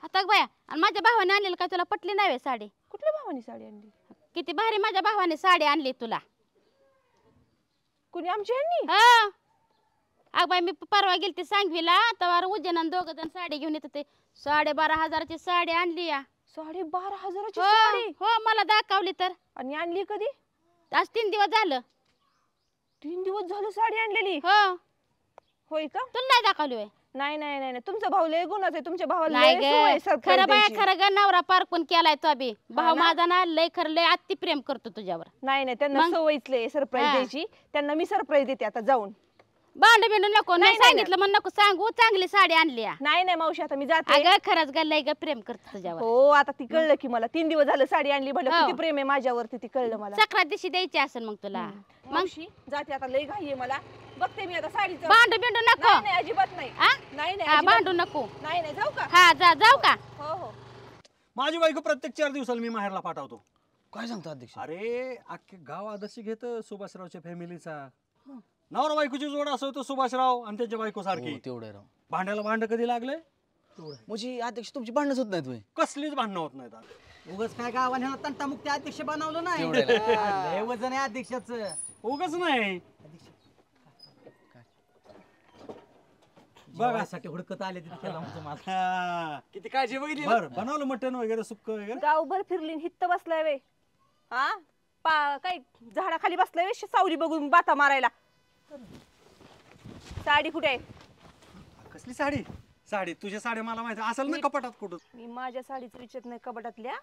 आता बाया, आणि माझ्या भावाने आणलेलं काय तुला पटली नाही साडी? कुठल्या भावाने साडी आणली? किती भारी माझ्या भावाने साडी आणली तुला. कुणी आमची आणली? हा अग बाई, मी परवा गेलती सांगवीला, तर उज्जैन दोघं जण साडी घेऊन येत होते. 12,500ची साडी आणली या. 12,500ची साडी? हो, मला दाखवली तर. आणि आणली कधी? आज 3 दिवस झालं. 3 दिवस झालं साडी आणलेली? हो. होय का? तुला नाही दाखवली होय? नाही नाही नाही, तुमचा भाऊ लय गुणाचा आहे. तुमच्या भावाला नाही लय सवय ग, surprise खरं बाया द्यायची. खरं ग, नवरा पारकून केलाय तो बी. भाऊ ना? माझा ना लय खरं लय अति प्रेम करतो तुझ्यावर. नाही नाही, त्यांना सवयच लय सरप्राईज हा. द्यायची. त्यांना मी सरप्राईज देते आता जाऊन. भांड बिंड नको, नाही नाही, सांगितलं मग नको सांगू. चांगली साडी आणली या. नाही नाही मावशी, आता मी जाते. अगं खरंच ग, लय ग प्रेम करतो तुझ्यावर. हो, आता ती कळलं की मला. 3 दिवस झालं साडी आणली, म्हणलं हो. किती प्रेम आहे माझ्यावरती, ती कळलं मला. सक्रात दिवशी द्यायची असेल मग तुला. मावशी जाते आता, लय घाई आहे मला. बघते मी आता साडीचं. भांड बिंड नको. नाही नाही, अजिबात नाही. नाही नाही, अजिबात भांडू नको. नाही नाही, जाऊ का? हा जाऊ का? हो हो. माझी बायको प्रत्येक 4 दिवसाला मी माहेरला पाठवतो. काय सांगतो अध्यक्ष? अरे अख्खे गाव आदर्श घेत सुभाषरावच्या फॅमिलीचा. नवरा बायकोची जोड असो तो सुभाषराव आणि त्यांच्या बायको सारखी. तेवढं राव. भांड्याला भांड कधी लागले? म्हणजे अध्यक्ष तुमची भांडणच होत नाहीत? कसलीच भांडणं होत नाहीत. उगाच काय गावाने ह्याला तंटामुक्ती अध्यक्ष बनवलं नाही. तेवढ्याला. लय वजन आहे अध्यक्षाचं. उगाच नाही. बघासाठी हुडकत आले तिथे केला म्हणतो मला. हा. किती काळजी बघितली. बरं बनवलं मटण वगैरे सुक्क वगैरे. गावभर फिरली, हित्त बसलाय वे. हा काय झाडाखाली बसलाय वे, सावली बघून बाता मारायला. साडी कुठे आहे? कसली साडी? साडी तुझ्या साडी मला माहिती असेल ना कपाटात कुठं. मी माझ्या साडीचं विचारत नाही कपाटातल्या.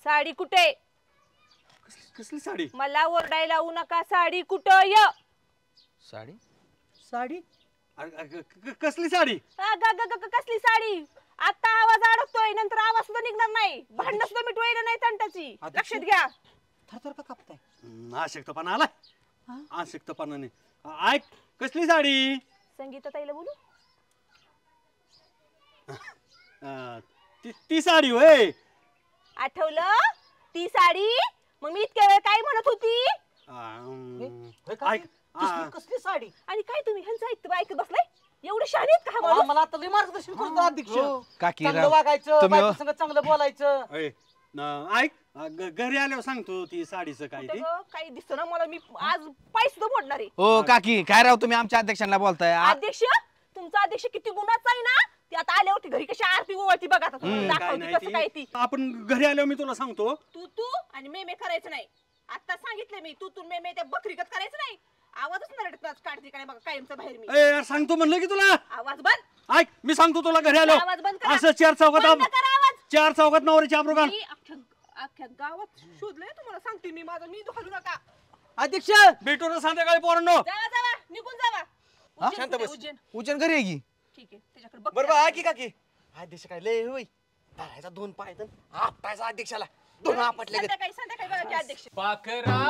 साडी कुठे? कसली साडी? मला ओरडायला लावू नका. साडी कुठं य? साडी? साडी? कसली साडी? कसली साडी? आता आवाज अडकतोय, नंतर आवाज सुद्धा निघणार नाही. भांडण सुद्धा मिटवायला नाही तंटाची. लक्षात घ्या. थरथर का कापताय? आशक्तपणा आलाय. आशक्तपणाने ऐक, कसली साडी? संगीता ताईला बोलू? ती साडी होय. आठवलं? ती साडी? मग मी इतक्या वेळ काय म्हणत होती? ऐक, कसली साडी? आणि काय तुम्ही ह्यांचं ऐकत बसलाय? एवढे शहाणे आहेत का हा माणूस? मला आता लय मार्गदर्शन करतो अध्यक्ष. काकी चांगलं वागायचं, तुम्ही बायको संग चांगलं बोलायचं. ऐक, घरी आल्यावर सांगतो ती साडीचं काय ते. काही दिसत ना मला. मी आज पाय सुद्धा मोडणार आहे. हो काकी, काय राव तुम्ही आमच्या अध्यक्षांना बोलताय? अध्यक्ष, तुमचा अध्यक्ष किती गुणाचा आहे ना. ती आता आल्यावरती घरी कशी आरती ओवाळती बघा आता. तुम्हाला दाखवते कसं काय ती. आपण घरी आल्यावर मी तुला सांगतो. तू आणि मेमे करायचं नाही. आता सांगितलं मी, तू मेमे त्या बकरीगत करायचं नाही. आवाजच नरडत काढते काय बघा कायमचा बाहेर मी. यार सांगतो म्हणलं की तुला. आवाज बंद. ऐक, मी सांगतो तुला घरी आलो. आवाज बंद करा. असं 4 चौकात बंद करा आवाज. 4 चौकात नवरीची आबरू घाल. अख्ख्या गावात शोधलंय तुम्हाला, सांगते मी. माझं मी घालू नका. अध्यक्ष भेटू ना संध्याकाळी पोरांनो. जावा निघून जावा. शांत उज्जैन बस. कुठे? उज्जैन. उज्जैन घरी आहे की? ठीक आहे, त्याच्याकडे बघ. बरोबर की काकी? अध्यक्ष काय लय होय, धरायचा 2 पाय आपटायचा अध्यक्षाला 2 आपटले. संध्याकाळी बघा की अध्यक्ष. पाखरा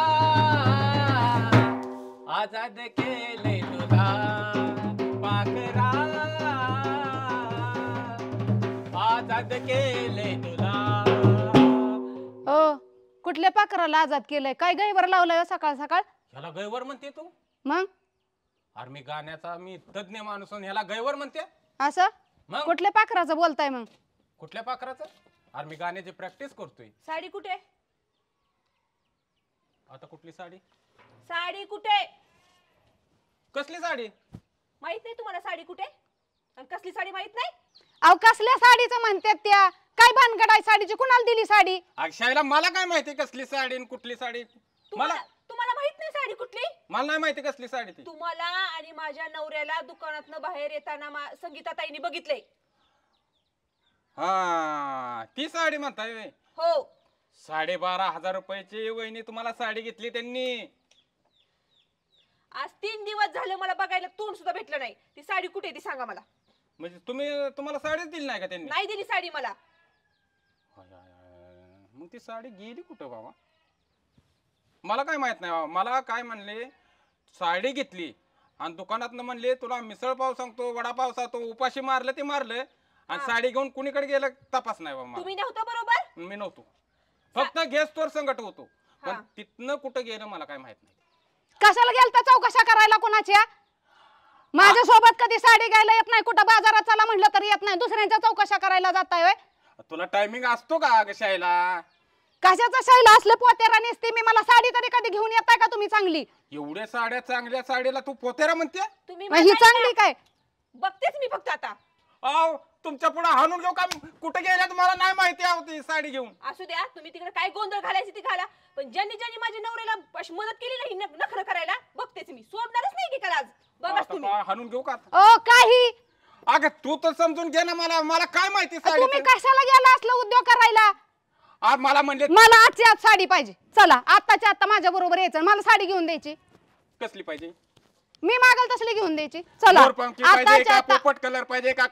आजाद केले तुला, पाखरा आजाद केले तुला. ओ, कुठल्या पाखराला आजाद केलंय? काय गैवर लावलंय सकाळ सकाळ? ह्याला गैवर म्हणते तू? मग अरे मी गाण्याचा मी तज्ञ माणूस, ह्याला गैवर म्हणते? असं मग कुठल्या पाखराचं बोलताय मग? कुठल्या पाखराचं? अरे मी गाण्याची प्रॅक्टिस करतोय. साडी कुठे? आता कुठली साडी? साडी कुठे? कसली साडी? माहित नाही तुम्हाला साडी कुठे? आणि कसली साडी माहित नाही? अहो कसल्या साडीचं म्हणतात त्या? काय भानगड आहे साडीची? कुणाला दिली साडी? अक्षयला मला काय माहिती कसली साडी आणि कुठली साडी? मला तुम्हाला माहित नाही साडी कुठली? मला नाही माहिती कसली साडी ती. तुम्हाला आणि माझ्या नवऱ्याला दुकानातनं बाहेर येताना संगीता ताईने बघितलंय. हा ती साडी म्हणताय? हो. 12,500 रुपयाची वहिनी तुम्हाला साडी घेतली त्यांनी. आज 3 दिवस झाले मला बघायला तोंड सुद्धा भेटलं नाही. ती साडी कुठे ती सांगा मला. म्हणजे तुम्हाला साडीच दिली नाही का त्यांनी? नाही दिली साडी मला. मग ती साडी गेली कुठं बाबा? मला काय माहित नाही बाबा. मला काय म्हणले साडी घेतली आणि दुकानात म्हणले तुला मिसळ पाव सांगतो, वडापाव सांगतो, उपाशी मारलं ते मारलं आणि साडी घेऊन कुणीकडे गेलं तपास नाही बाबा. तुम्ही नव्हता बरोबर? मी नव्हतो, फक्त गॅस स्टोअर संकट होतो. पण तिथनं कुठं गेलं मला काय माहित नाही. कशाला गेलता चौकशा करायला कोणाच्या? माझ्या सोबत कधी साडी घ्यायला येत नाही, कुठं बाजारात चला म्हटलं तरी येत नाही, दुसऱ्यांच्या चौकशा करायला जाताय होय? तुला टायमिंग असतो का शाळेला? कशाचा शाळेला असले पोतेरा नेसते मी, मला साडी तरी कधी घेऊन येताय का तुम्ही चांगली? एवढ्या साड्या चांगल्या साडीला तू पोतेरा म्हणते? तुम्ही ही चांगली काय? बघतेच मी फक्त आता. अहो तुमच्या पुढे हाणून घेऊ का? कुठे गेल्या तुम्हाला नाही माहिती होती साडी घेऊन. असू द्या, तुम्ही तिकडे काय गोंधळ घालायची ती घाला, पण ज्यांनी ज्यांनी माझ्या नवऱ्याला अशी मदत केली नाही नखरं करायला बघतेच मी. सोडणारच नाही की काल आज. बघाच तुम्ही. हाणून घेऊ का? ओ काही अगं तू तर समजून घे ना. मला काय माहिती साडी? तुम्ही कशाला गेला असलं उद्योग करायला? मला म्हणले मला आजची आज साडी पाहिजे. चला आत्ताच्या आत्ता माझ्या बरोबर यायचं, मला साडी घेऊन द्यायची. कसली पाहिजे? मी मागल तसली घेऊन द्यायची. चला पोपट कलर पाहिजे का?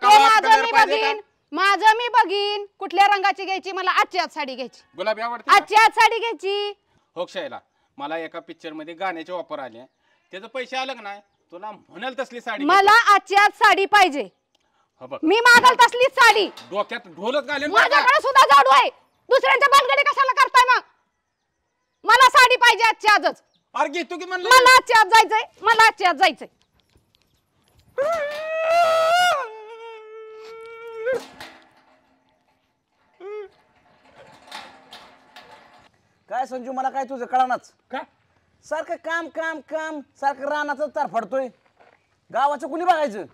माझं मी बघीन कुठल्या रंगाची घ्यायची. मला आजची आज साडी घ्यायची. गुलाबी आवडते? आजची आज साडी घ्यायची. हो शाळेला मला एका पिक्चर मध्ये गाण्याचे ऑफर आले, त्याचं पैसे आलं का नाही? तुला म्हणाल तसली साडी मला आजची आज साडी पाहिजे. मी मागल तसलीच साडी. डोक्यात ढोलच घालेन. माझ्याकडे सुद्धा जाडू आहे. दुसऱ्यांच्या बालगडी कशाला करताय मग? मला साडी पाहिजे आजची आजच. अरे घेतो की म्हणलं. मला आजची आज जायचंय. मला आजची आज जायचंय. काय संजू, मला काय तुझं कळानाच काय? सारखं काम काम काम, सारखं रानाचं तार फडतोय. गावाचं कुणी बघायचं?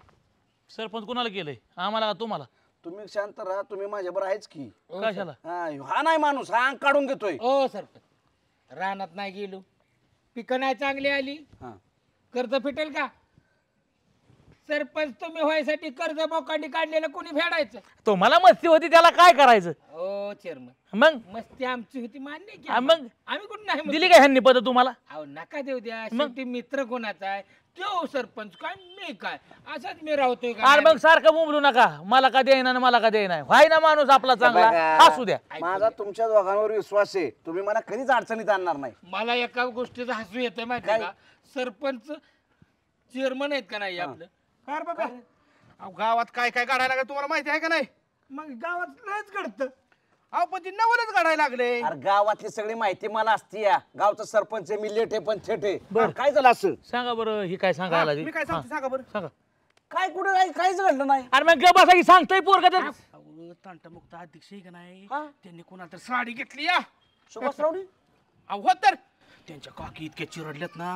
सरपंच कोणाला केलंय? आम्हाला का तुम्हाला? तुम्ही शांत राहा, तुम्ही माझ्याबरोबर आहेच की. कशाला? हा नाही माणूस, हा अंग काढून घेतोय. ओ सरपंच, रानात नाही गेलो, पिकं नाही चांगली आली, कर्ज फिटेल का? सरपंच तुम्ही व्हायसाठी कर्ज बोकांडी काढलेलं कोणी फेडायचं? तुम्हाला मस्ती होती त्याला काय करायचं? ओ चेअरमन, मग मस्ती आमची होती मान्य की. मग आम्ही कुठं नाही दिली काय ह्यांनी पद तुम्हाला? अहो नका देऊ द्या. शेवटी मित्र कोणाचा आहे? तो सरपंच काय मी काय, असंच मी राहतोय का? अरे मग सारखं बोंबलू नका. मला का देईना मला का देईना. व्हाय ना माणूस आपला चांगला, असू द्या. माझा तुमच्या दोघांवर विश्वास आहे, तुम्ही मला कधीच अडचणीत आणणार नाही. मला एका गोष्टीचं हसू येतंय माहिती का? सरपंच चेअरमन आहेत का नाही आपलं? अरे बाबा, गावात काय काय काढायला लागलं तुम्हाला माहिती आहे का नाही? मग गावात लयच घडतं. अहो पण ती नवलच काढायला लागले. अरे गावातली सगळी माहिती मला असती. या गावचा सरपंच आहे मी, लेट आहे पण थेट आहे. काय झालं असं? सांगा बरं, ही काय सांगायला? मी काय सांगतो सांगा बरं. सांगा. काय कुठं काय काहीच घडलं नाही. अरे मग बसा की सांगतोय पोरगा तर. तंटमुक्त अध्यक्ष आहे का नाही, त्यांनी कोणाला तर साडी घेतली या सुभाषरावनी. अहो तर त्यांच्या काकी इतक्या चिरडल्यात ना.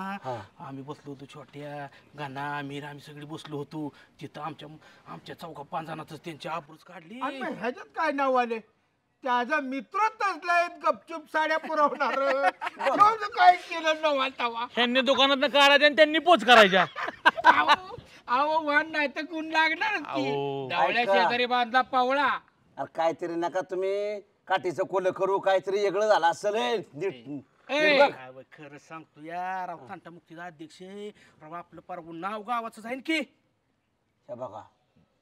आम्ही बसलो होतो छोट्या गाणा आमिर, आम्ही सगळी बसलो होतो तिथं. आमच्या चौका पांजानाच त्यांची आबरूच काढली. ह्याच्यात काय नाव आले? त्याचा मित्र तसलाय गपचूप साड्या पुरवणार. काय केलं नव्हता. त्यांनी दुकानात काढायच्या आणि त्यांनी पोच करायच्या. अहो वाण नाही तर गुण लागणार. डावल्या शेजारी बांधला पावळा. अरे काहीतरी नका तुम्ही काठीचं कोल करू, काहीतरी वेगळं झालं असेल. खरं सांगतो यार, तंटामुक्तीचा अध्यक्ष बाबा आपलं परवा नाव गावाचं जाईन की. हे बघा,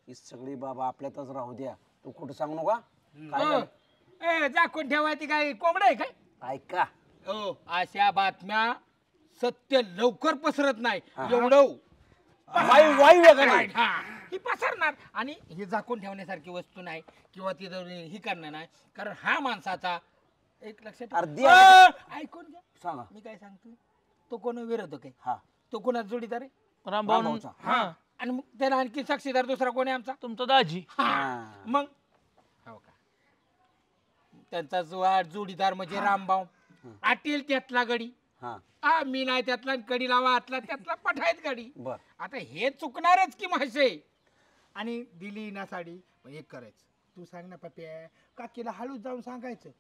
ही सगळी बाबा आपल्यातच राहू द्या, तू कुठं सांगू नका. झाकून ठेवायची काय कोंबड आहे काय? ऐका, हो अशा बातम्या सत्य लवकर पसरत नाही. एवढं ही पसरणार. आणि ही झाकून ठेवण्यासारखी वस्तू नाही किंवा ती ही करणार नाही, कारण हा माणसाचा एक लक्षात ऐकून घ्या. सांगा. मी काय सांगतो, तो कोण विरोधक आहे? हा. तो कोणा जोडीदार आहे? रामभाऊचा. हा. आणि मग त्याला आणखी साक्षीदार दुसरा कोण आहे आमचा? तुमचा दाजी. मग हो का, त्यांचा जोडीदार म्हणजे रामभाऊ. आटील त्यातला गडी, मी नाही त्यातला, कडी लावा आतला त्यातला पठायत गडी. आता हे चुकणारच की मासे. आणि दिली ना साडी, एक करायचं, तू सांग ना पप्या, काकीला हळूच जाऊन सांगायचं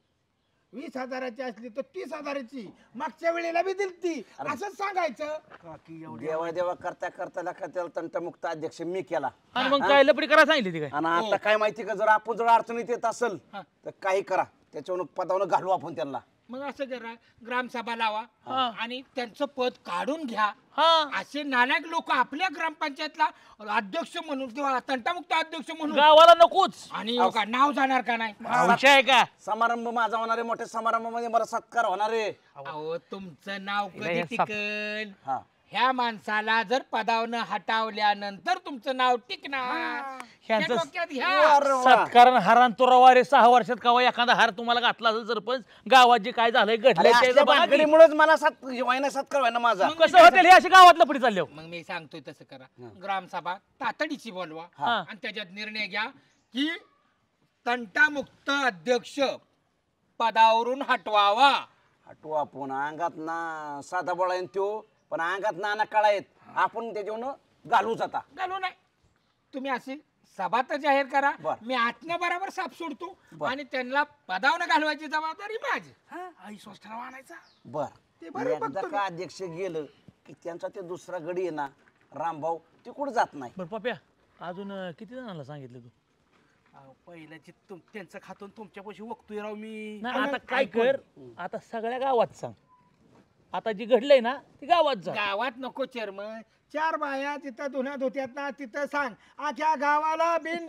20,000ची असली तर 30,000ची, मागच्या वेळेला बी दिलती, असंच सांगायचं. देवा देवा करता करता त्याला तंटमुक्त अध्यक्ष मी केला. आणि मग काय लपडी करा सांगितली ती काय? आणि आता काय माहिती का, जर आपण जर अडचणीत येत असेल तर काही करा, त्याच्यावर पदावर घालू आपण त्यांना. मग असं करा, ग्रामसभा लावा आणि त्यांचं पद काढून घ्या. असे नालायक लोक आपल्या ग्रामपंचायतला अध्यक्ष म्हणून किंवा तंटामुक्त अध्यक्ष म्हणून गावाला नकोच. आणि नाव जाणार का नाही? विषय आहे का? समारंभ माझा होणार आहे, मोठ्या समारंभामध्ये मला सत्कार होणार आहे. अहो तुमचं नाव कधी टिकल? ह्या माणसाला जर पदावनं हटावल्यानंतर तुमचं नाव टिकणार. सत्कारण हारान तो रवारे 6 वर्षात कवा एखादा हार तुम्हाला घातला असेल सरपंच, गावात जे काय झालंय घडल्यामुळेच मला सत्कार व्हायना माझा. कसं होतील हे असे गावातलं पुढे चालले. मग मी सांगतोय तसं करा, ग्रामसभा तातडीची बोलवा आणि त्याच्यात निर्णय घ्या की तंटामुक्त अध्यक्ष पदावरून हटवावा. हटवा आपण अंगात ना साधा बोळा आहे त्यो, पण अंगात नाना काळा आहेत, आपण त्याच्यावर घालू जाता. घालू नाही, तुम्ही अशी सभा तर जाहीर करा. मी आतनं बरोबर साफ सोडतो आणि त्यांना पदावनं घालवायची जबाबदारी माझी. आई ठराव आणायचा. बर एकदा का अध्यक्ष गेलं की त्यांचा ते दुसरा गडी आहे ना रामभाऊ, ते कुठं जात नाही. बरं पप्या, अजून किती जणांना सांगितलं तू? पहिल्याची त्यांचं खातून तुमच्या पैसे वक्तोय राव मी. आता काय कर, आता सगळ्या गावात सांग. आता जी घडलंय ना ती गावात जा. गावात नको चेअरमन, 4 बाया तिथं धुण्या धुत्यात ना, तिथं सांग आख्या गावाला बिन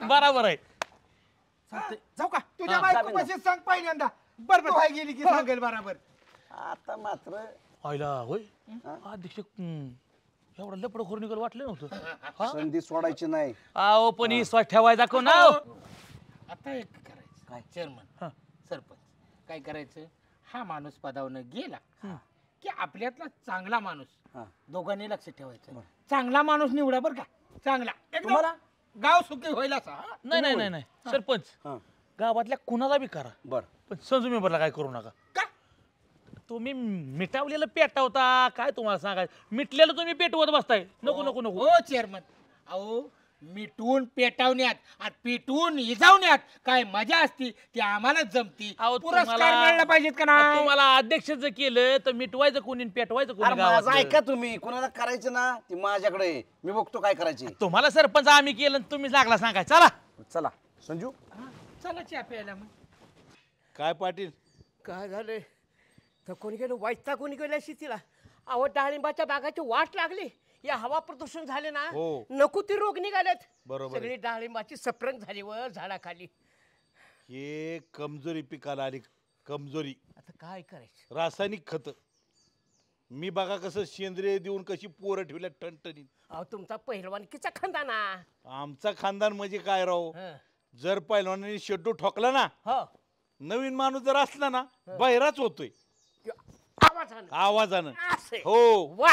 बरोबर आहे. जाऊ का तुझ्या बायको कशी सांग पहिल्यांदा, बरोबर काय गेली की सांगेल बरोबर. आता मात्र आयला होय अध्यक्ष एवढं लपड खोर निघाल वाटलं नव्हतं. संधी सोडायची नाही. अहो पण ही स्वच्छ ठेवायचा को ना. आता एक करायचं काय चेअरमन सरपंच काय करायचं, हा माणूस पदावनं गेला की आपल्यातला चांगला माणूस दोघांनी लक्ष ठेवायचं. चांगला माणूस निवडा बरं का, चांगला एकदम गाव सुखी होईल असा. नाही नाही नाही नाही सरपंच, गावातल्या कुणाला बी करा बर, पण संजू मेंबरला काय करू नका. तुम्ही मिटावलेलं पेटवता काय, तुम्हाला सांगायचं मिटलेलं तुम्ही पेटवत बसताय. नको नको नको. हो चेअरमन, अहो मिटवून पेटवण्यात आणि पिटवून इजावण्यात काय मजा असती ती आम्हाला जमती. पुरस्कार मिळाला पाहिजेत का नाही? तुम्हाला अध्यक्ष जर केलं तर मिटवायचं कोणी पेटवायचं कोणी? ऐका तुम्ही, कोणाला करायचं ना ती माझ्याकडे, मी बघतो काय करायचे. तुम्हाला सरपंच आम्ही केलं, तुम्ही लागला सांगाय. चला चला संजू, चला चहा प्यायला. मग काय पाटील काय झालंय तर कोणी गेलं वाईटता कोणी गेल्या शेतीला. अहो डाळिंबाच्या बागाची वाट लागली, या हवा प्रदूषण झाले ना, नको ते रोग निघालेत. बरोबर, सगळी डाळिंबाची सप्रंग झाली वर झाडाखाली. हे कमजोरी पिकाला आली, कमजोरी. आता काय करायचं? रासायनिक खत मी बघा कसं सेंद्रिय देऊन कशी पोरं ठेवल्या ठणठणीत. अहो तुमचा पहिलवानकीचा खानदाना. आमचा खानदान म्हणजे काय राव, जर पहिलवानाने शेड्डू ठोकला ना, नवीन माणूस जर असला ना बहिराच होतोय आवाजानं. हो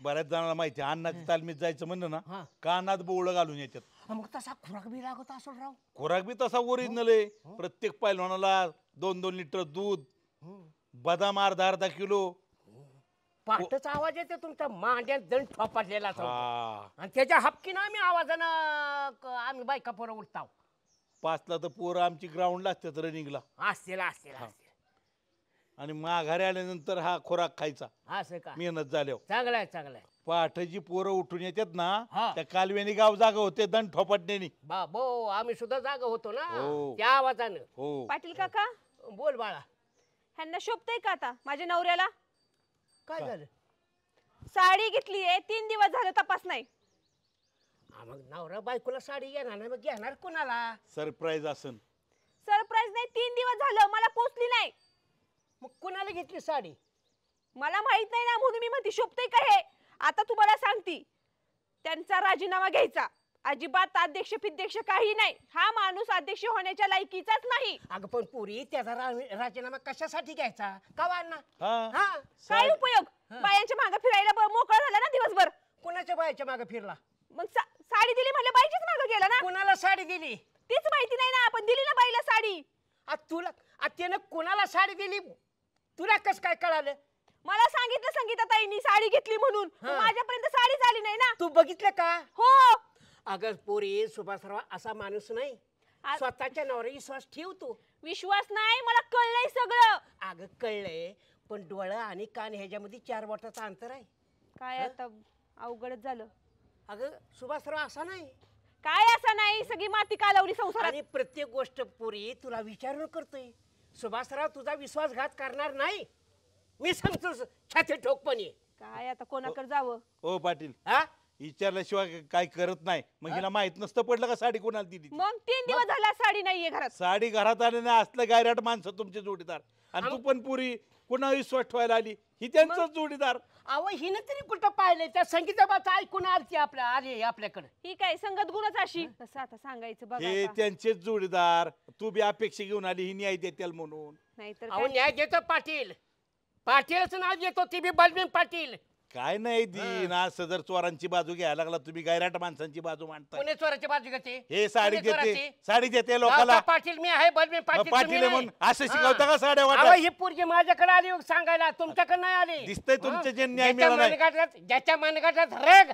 बऱ्याच जणांना माहिती आहे, अन्नाच्या तालमीत जायचं म्हणलं ना कानात बोवळं घालून येतात. मग तसा खुराक बी लागत असेल राव. खुराक बी तसा ओरिजिनल आहे. प्रत्येक पहिलवानाला 2-2 लिटर दूध, बदाम अर्धा किलो. पाटचा आवाज येते तुमच्या मांड्यात दंड ठोपाडलेला आणि त्याच्या हपकीनं आम्ही आवाजानं आम्ही बायका पोरं उठताव. 5ला तर पोरं आमची ग्राउंडला असतात रनिंगला. असतील असतील असतील. आणि माघारी आल्यानंतर हा खुराक खायचा. असं का? मेहनत झाल्यावर. चांगला आहे चांगला आहे. पाठची पोरं उठून येतात ना, त्या कालव्यानी गाव जागा होते दंड ठोपाटण्यानी. बाबो आम्ही सुद्धा जागा होतो ना त्या आवाजानं. पाटील काका बोल बाळा, ह्यांना शोभतय का आता माझ्या नवऱ्याला? काय झालं? साडी घेतलीये 3 दिवस झाले तपास नाही. मग नवरा बायकोला साडी घेणार नाही, मग घेणार कोणाला? सरप्राईज असन. सरप्राईज नाही, 3 दिवस झालं मला पोचली नाही. मग कोणाला घेतली साडी? मला माहित नाही ना, म्हणून मी म्हणते शोभतय का हे. आता तुम्हाला सांगती, त्यांचा राजीनामा घ्यायचा. अजिबात अध्यक्ष फिध्यक्ष काही नाही. हा माणूस अध्यक्ष होण्याच्या लायकीचाच नाही. अगं पण पुरी त्याचा राजीनामा कशासाठी घ्यायचा? कवाना काय उपयोग? बायांच्या मागे फिरायला मोकळा झाला ना दिवसभर. कोणाच्या बायाच्या मागे फिरला? मग साडी दिली म्हणजे बाईच्याच मागे गेला ना. कोणाला साडी दिली तीच माहिती नाही ना. आपण दिली ना बाईला साडी. तुला त्यानं कोणाला साडी दिली तुला कस काय कळालं? मला सांगितलं संगीताताईंनी साडी घेतली म्हणून. माझ्यापर्यंत साडीच आली नाही ना. तू बघितलं का? हो. अगं पोरी, सुभाषराव असा माणूस नाही. स्वतःच्या नवऱ्यावर विश्वास ठेवतो. विश्वास नाही, मला कळलंय सगळं. अगं कळलंय, पण डोळा आणि कान ह्याच्यामध्ये 4 बोटाचं अंतर आहे. काय आता अवघडच झालं. अगं सुभाषराव असा नाही. काय असं नाही, सगळी माती कालवली संसारात. आणि प्रत्येक गोष्ट पुरी तुला विचारून करतोय. सुभाषराव तुझा विश्वासघात करणार नाही, मी सांगतो छाती ठोकपणे. काय आता कोणाकडे जावं? ओ पाटील विचारल्याशिवाय काय करत नाही. मग हिला माहित नसतं पडलं का साडी कोणाला दिली? मग 3 दिवस झाला साडी नाहीये घरात. साडी घरात आले नाही असलं गायराट माणसं तुमचे जोडीदार. आणि तू पण पुरी कुणा विश्वास ठेवायला आली? ही त्यांचाच जोडीदार. अहो हिनं तरी कुठं पाहिलंय? त्या संगीताबाचा ऐकून आलती आले आपल्याकडे. ही काय संगत गुणच अशी. तसं आता सांगायचं बघा. हे त्यांचेच जोडीदार. तू बी अपेक्षा घेऊन आली ही न्याय देतील म्हणून. नाहीतर अहो न्याय देतो पाटील. पाटीलच नाव देतो, ती बी बलवीन पाटील. काय नाही दिन असं जर चोरांची बाजू घ्यायला लागला तुम्ही गायराट माणसांची बाजू मांडता. कोणी चोराची बाजू घेते? हे साडी कोणी चोराची? देते, साडी देते लोकांना. पाटील मी आहे, बलवीन पाटील पाटील तुम्ही आहे नाही. म्हणून असं शिकवता का साड्या अहो, वाटत? ही पोरगी माझ्याकडे आली सांगायला, तुमच्याकडे नाही आली. दिसतंय तुमचे जे न्याय ज्याच्या मिळाला नाही. ज्याच्या मनगटात रेग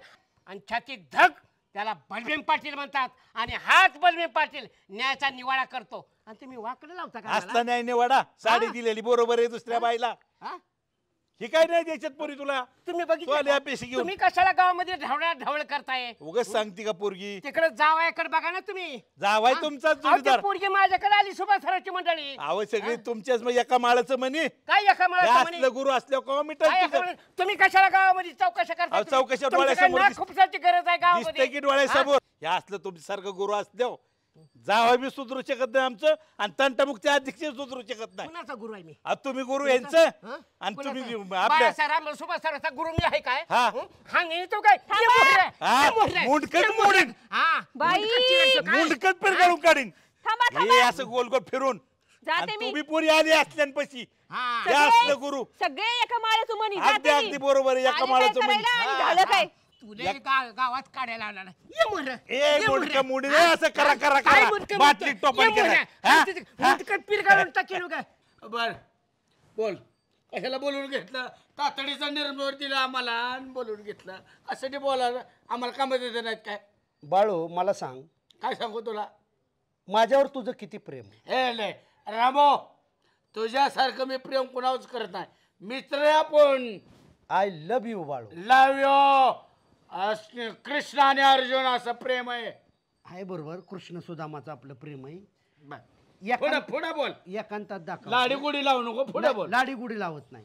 आणि छातीत धग त्याला बलवीन पाटील म्हणतात. आणि हाच बलवीन पाटील न्यायाचा निवाडा करतो. आणि तुम्ही वाकडे लावता का असला न्याय निवाडा. साडी दिलेली बरोबर आहे दुसऱ्या बाईला. ही काय नाही द्यायच्यात पोरी तुला? तुम्ही तू आली बघितलं अपेक्षा घेऊन. तुम्ही कशाला गावामध्ये ढवळ करताय? उगाच सांगते का पोरगी? तिकडे जावायाकडे बघा ना तुम्ही. जावाय तुमचाच अहो, ती जोडीदार. पोरगी माझ्याकडे आली सुभाषरावची मंडळी. अहो सगळी तुमच्याच मग एका माळाचं म्हणे. काय एका माळाचं म्हणे? असलं गुरु असल्या काय एका माळाचं? तुम्ही कशाला गावामध्ये चौकशा करता? अहो, चौकशा तुमच्या डोळ्यासमोर काय दिस- नाकखुपसाची गरज आहे दिसतंय गावामध्ये? की डोळ्यासमोर. हे असलं तुमच्यासारखं गुरु असल्या जावं बी सुधरू शकत नाही आमचं. आणि तंटमुक्ती अध्यक्ष सुधरू शकत नाही. कुणाचा गुरु आहे मी? आता तुम्ही गुरु यांचं आणि तुम्ही आपल्या बाळासाहेब सुभाषरावचा गुरु मी आहे काय? हा. हा नाही तो काय? ये मोहरे, ये मोहरे, मुंडकट ये मोहरे. मोडीन. हा, बाई. मुंडकट चिरायचं काय? मुंडकट पेर काढून काढीन. थांबा हे असं गोल गोल फिरून. जाते आणि मी. तुम्ही पुरी आली असल्यापाशी हा. हे असलं गुरु. सगळे एका माळ्याचं म्हणी. अगदी जाते मी. अगदी बरोबर आहे. एका आले काय माळाचं म्हणी. करायला आणि झालं काय? तुला गावात काढायला आला ना. ये मोहरे, ए ये मुंडका मोहरे. मुंडी असं करा करा काय करा. मुंडकं बाटली म्हणतो? टोपण ये मोहरे. केलं. हा? मुंडकं पीर काढून टाकेल काय? बर बोल. कशाला बोलून घेतलं? तातडीचा निर्णय दिला आम्हाला आणि बोलून घेतलं. कशासाठी बोलायला? आम्हाला कामं देत नाहीत काय? बाळू मला सांग, काय सांगू तुला? माझ्यावर तुझं किती प्रेम आहे? हे ले रामो, तुझ्यासारखं मी प्रेम कुणावरच करत नाही. मित्र आहे आपण. I love you Balu. लाव्यो कृष्ण आणि अर्जुन असं प्रेम आहे. आहे बरोबर, कृष्ण सुदामाचं आपलं प्रेम आहे. पुढे पुढे बोल. एकांतात दाखव. लाडी गुडी लावू नको. पुढे बोल. लाडी गुडी लावत नाही.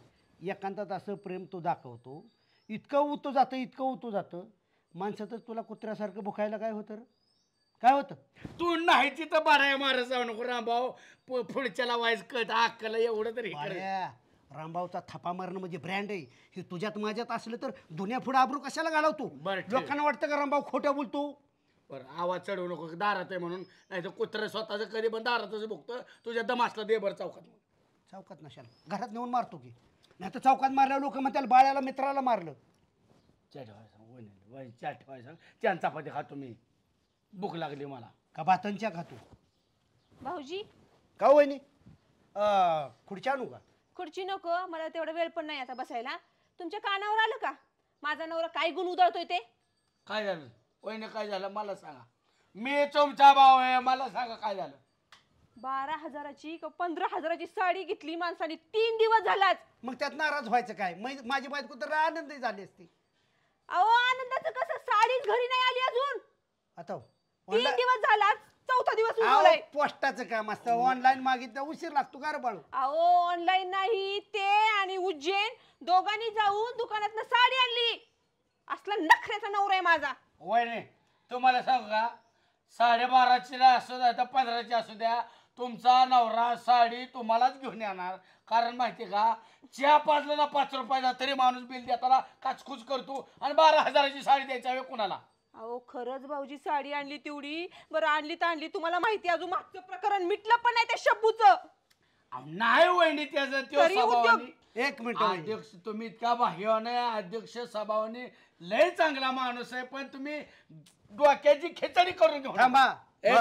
एकांतात असं प्रेम तू दाखवतो. इतकं उतू जातं, इतकं उतू जातं. माणसातच तुला कुत्र्यासारखं भुकायला काय होतं रे? काय होतं? तू नाही तिथं बारा मारत जाऊ नको रामभाऊ. पुढच्याला वाईज कट अक्कल एवढं तरी हे कर. रामभाऊचा थपा मारणं म्हणजे ब्रँड आहे. हे तुझ्यात माझ्यात असलं तर दुनिया पुढे आबरू कशाला घालवतो? लोकांना वाटतं का रामभाऊ खोटं बोलतो? बरं आवाज चढवू नको. दारात आहे म्हणून. नाही तर कुत्र स्वतःच कधी पण दारातच बघतो. तुझ्या दमासला दे बरं चौकात. चौकात नशाला घरात नेऊन मारतो की? नाही तर चौकात मारल्यावर लोक म्हणतात बाळ्याला मित्राला मारलं. ठेवायचं त्यांचा चपाती खातो मी. भूक लागली मला. का भातांच्या खातो? भाऊजी का वहिनी खुर्ची आणू का? खुर्ची नको, मला तेवढा वेळ पण नाही आता बसायला. तुमच्या कानावर आलं का माझा नवरा काय गुण उधळतोय ते? काय झालं वहिनी? काय झालं मला सांगा. मी तुमचा भाऊ आहे, मला सांगा काय झालं. 12,000ची का 15,000ची साडी घेतली माणसाने 3 दिवस झालाच. मग त्यात नाराज व्हायचं काय? माझी बायको तर आनंदी झाली असती. अहो आनंदाचं कसं? साडीच घरी नाही आली अजून. आता 3 दिवस झाला, 4था दिवस उरलाय. पोस्टाचं काम असतं. ऑनलाईन मागितलं उशीर लागतो का रे बाळू? अहो ऑनलाईन नाही, ते आणि उज्जैन दोघांनी जाऊन दुकानातनं साडी आणली. असला नखऱ्याचा नवरा आहे माझा. वहिनी तुम्हाला सांगू का? 12.5ची असू द्या तर 15ची असू द्या, तुमचा नवरा साडी तुम्हालाच घेऊन येणार. कारण माहिती का, चहा पाजला ना 5 रुपयाचा तरी माणूस बिल देताना काचकूच करतो. आणि 12,000ची साडी द्यायची हवी कुणाला? अहो खरंच भाऊजी साडी आणली तेवढी. बरं आणली तर आणली. तुम्हाला माहिती अजून मागचं प्रकरण मिटलं पण नाही त्या शब्बूचं. नाही वहिनी त्याचं तरी उद्योग. एक मिनिट अध्यक्ष तुम्ही इतका भाग्यवान अध्यक्ष स्वभावाने लय चांगला माणूस आहे. पण तुम्ही डोक्याची खिचडी करून घेऊ. थांबा.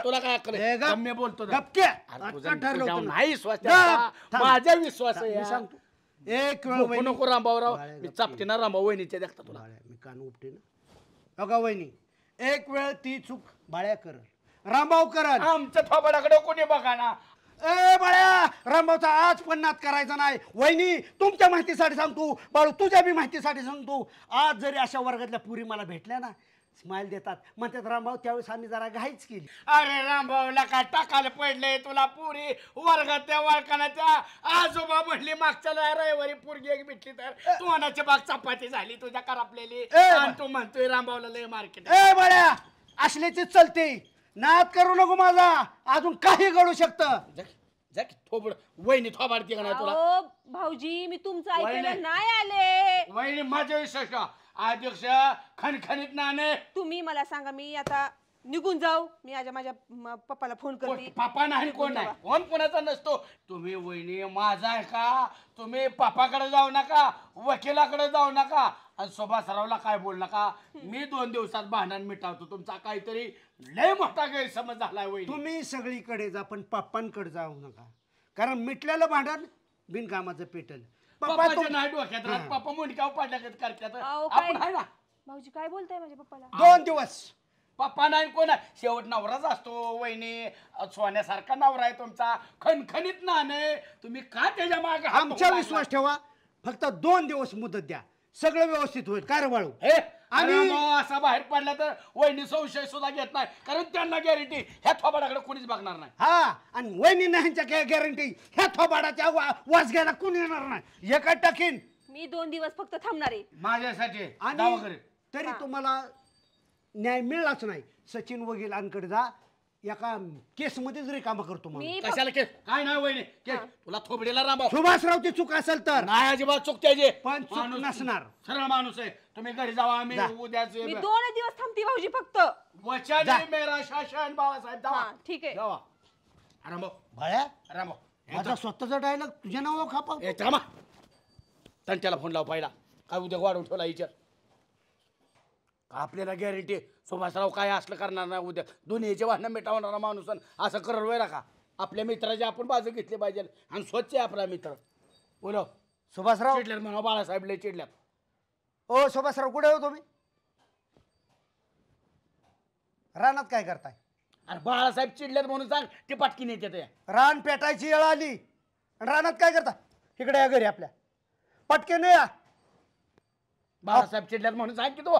तुला काय अक्कल? मी बोलतो ना. गपक्या. अरे तुझा- आता ठरलं तुझ्यावर होतं ना. नाही विश्वास जा, त्याचा. थांब. माझा विश्वास आहे मी या. सांगतो. एक वेळ नको वहिनी- नको रामभाऊराव, बाळ्या मी गप्पी. चापते ना रामभाऊ वहिनीच्या देखता तुला. मी कान उपटे ना. बघा वहिनी, एक वेळ ती चूक बाळ्या करल, रामभाऊ करल. आमच्या थोबाडाकडे कोणी बघा ना. ए बाळ्या, रामभाऊचा आज पण नाद करायचा नाही. वहिनी तुमच्या माहितीसाठी सांगतो, बाळू तुझ्या बी माहितीसाठी सांगतो. आज जरी अशा वर्गातल्या पुरी मला भेटल्या ना, स्माइल देतात म्हणतात रामभाऊ त्यावेळेस आम्ही जरा घाईच केली. अरे रामभाऊला काय टाकायला पडले तुला पुरी वर्गात त्या वाळकाना त्या आजोबा म्हणली मागच्या रविवारी पोरगी एक भेटली तर तू अनाची बाग चपाती झाली तुझ्या करापलेली आणि तू म्हणतोय रामभाऊला लय मार्केट. ए बड्या असल्याची चलते नाद करू नको माझा अजून काही घडू शकतं. थोबड वहिनी थोबाडती का नाही तुला? अहो, भाऊजी मी तुमचं ऐकायला नाही आले. वहिनी माझ्या विश्वास अध्यक्ष खणखणीत नाणे. तुम्ही मला सांगा मी आता निघून जाऊ. मी माझ्या पप्पाला फोन करते. पापा नाही कोण नाही कोण कोणाचा नसतो. तुम्ही वहिनी माझा आहे का? तुम्ही पापाकडे जाऊ नका वकिलाकडे जाऊ नका आणि सुभाषरावला काय बोल नका. मी 2 दिवसात भांडण मिटावतो. तुमचा काहीतरी लय मोठा गैरसमज झालाय वहिनी. तुम्ही सगळीकडे जा पण पप्पांकडे जाऊ नका कारण मिटलेलं भांडण बिनकामाचं पेटल. पप्पाच्या नाही डोक्यात राहत. पप्पा मुंडक्यावर पडल्या करतात आपण आहे ना. भाऊजी काय बोलताय माझ्या पप्पाला? 2 दिवस पप्पा नाही कोण आहे शेवट नवराच असतो. वहिनी सोन्यासारखा नवरा आहे तुमचा खणखणीत नाणे. तुम्ही का त्याच्या मागे आमचा विश्वास ठेवा. फक्त 2 दिवस मुदत द्या सगळं व्यवस्थित होईल. काय रे बाळू? आणि असा बाहेर पडला तर वहिनी संशय सुद्धा घेत नाही कारण त्यांना गॅरंटी ह्या थोबाडाकडे कोणीच बघणार नाही. हा आणि वहिनी नाहीच्या काय गॅरंटी ह्या थोबाडाच्या वास घ्यायला कोणी येणार नाही. एका टाकीन मी 2 दिवस फक्त थांबणार आहे माझ्यासाठी. आणि तरी तुम्हाला न्याय मिळलाच नाही सचिन वकिलांकडे जा. एका केस मध्येच रिकामा करतो कशाला केस काय नाही वहिनी केस तुला थोबडीला रामभाऊ. सुभाषरावची चूक असेल तर नाही अजिबात चूक त्याची पण चूक नसणार. सरळ माणूस आहे. तुम्ही घरी जावा आम्ही उद्याच मी 2 दिवस थांबते भाऊजी फक्त. वचन आहे मेरा शासन बाळासाहेब जावा. ठीक आहे जावा. रामभाऊ भाळ्या रामभाऊ माझा स्वतःचा डायलॉग तुझ्या नावावर खापा. थांबा तंट्याला फोन लाव पहिला काय उद्या वाढवून ठेवला विचार. आपल्याला गॅरंटी सुभाषराव काय असलं करणार नाही उद्या. दोन्हीचे वाहन मिटावणारा माणूस असं करल वेळा का? आपल्या मित्राची आपण बाजू घेतली पाहिजे आणि स्वच्छ आहे आपला मित्र. बोलो सुभाषराव चिडल्यात म्हणा बाळासाहेब लय चिडल्यात. ओ सुभाषराव कुठे हो तुम्ही? रानात काय करताय? अरे बाळासाहेब चिडल्यात म्हणून सांग ती पाटकी नेते ते. रान पेटायची वेळ आली आणि रानात काय करता? इकडे या घरी आपल्या पटकेने या. बाळासाहेब चिडल्यात म्हणून सांग की तो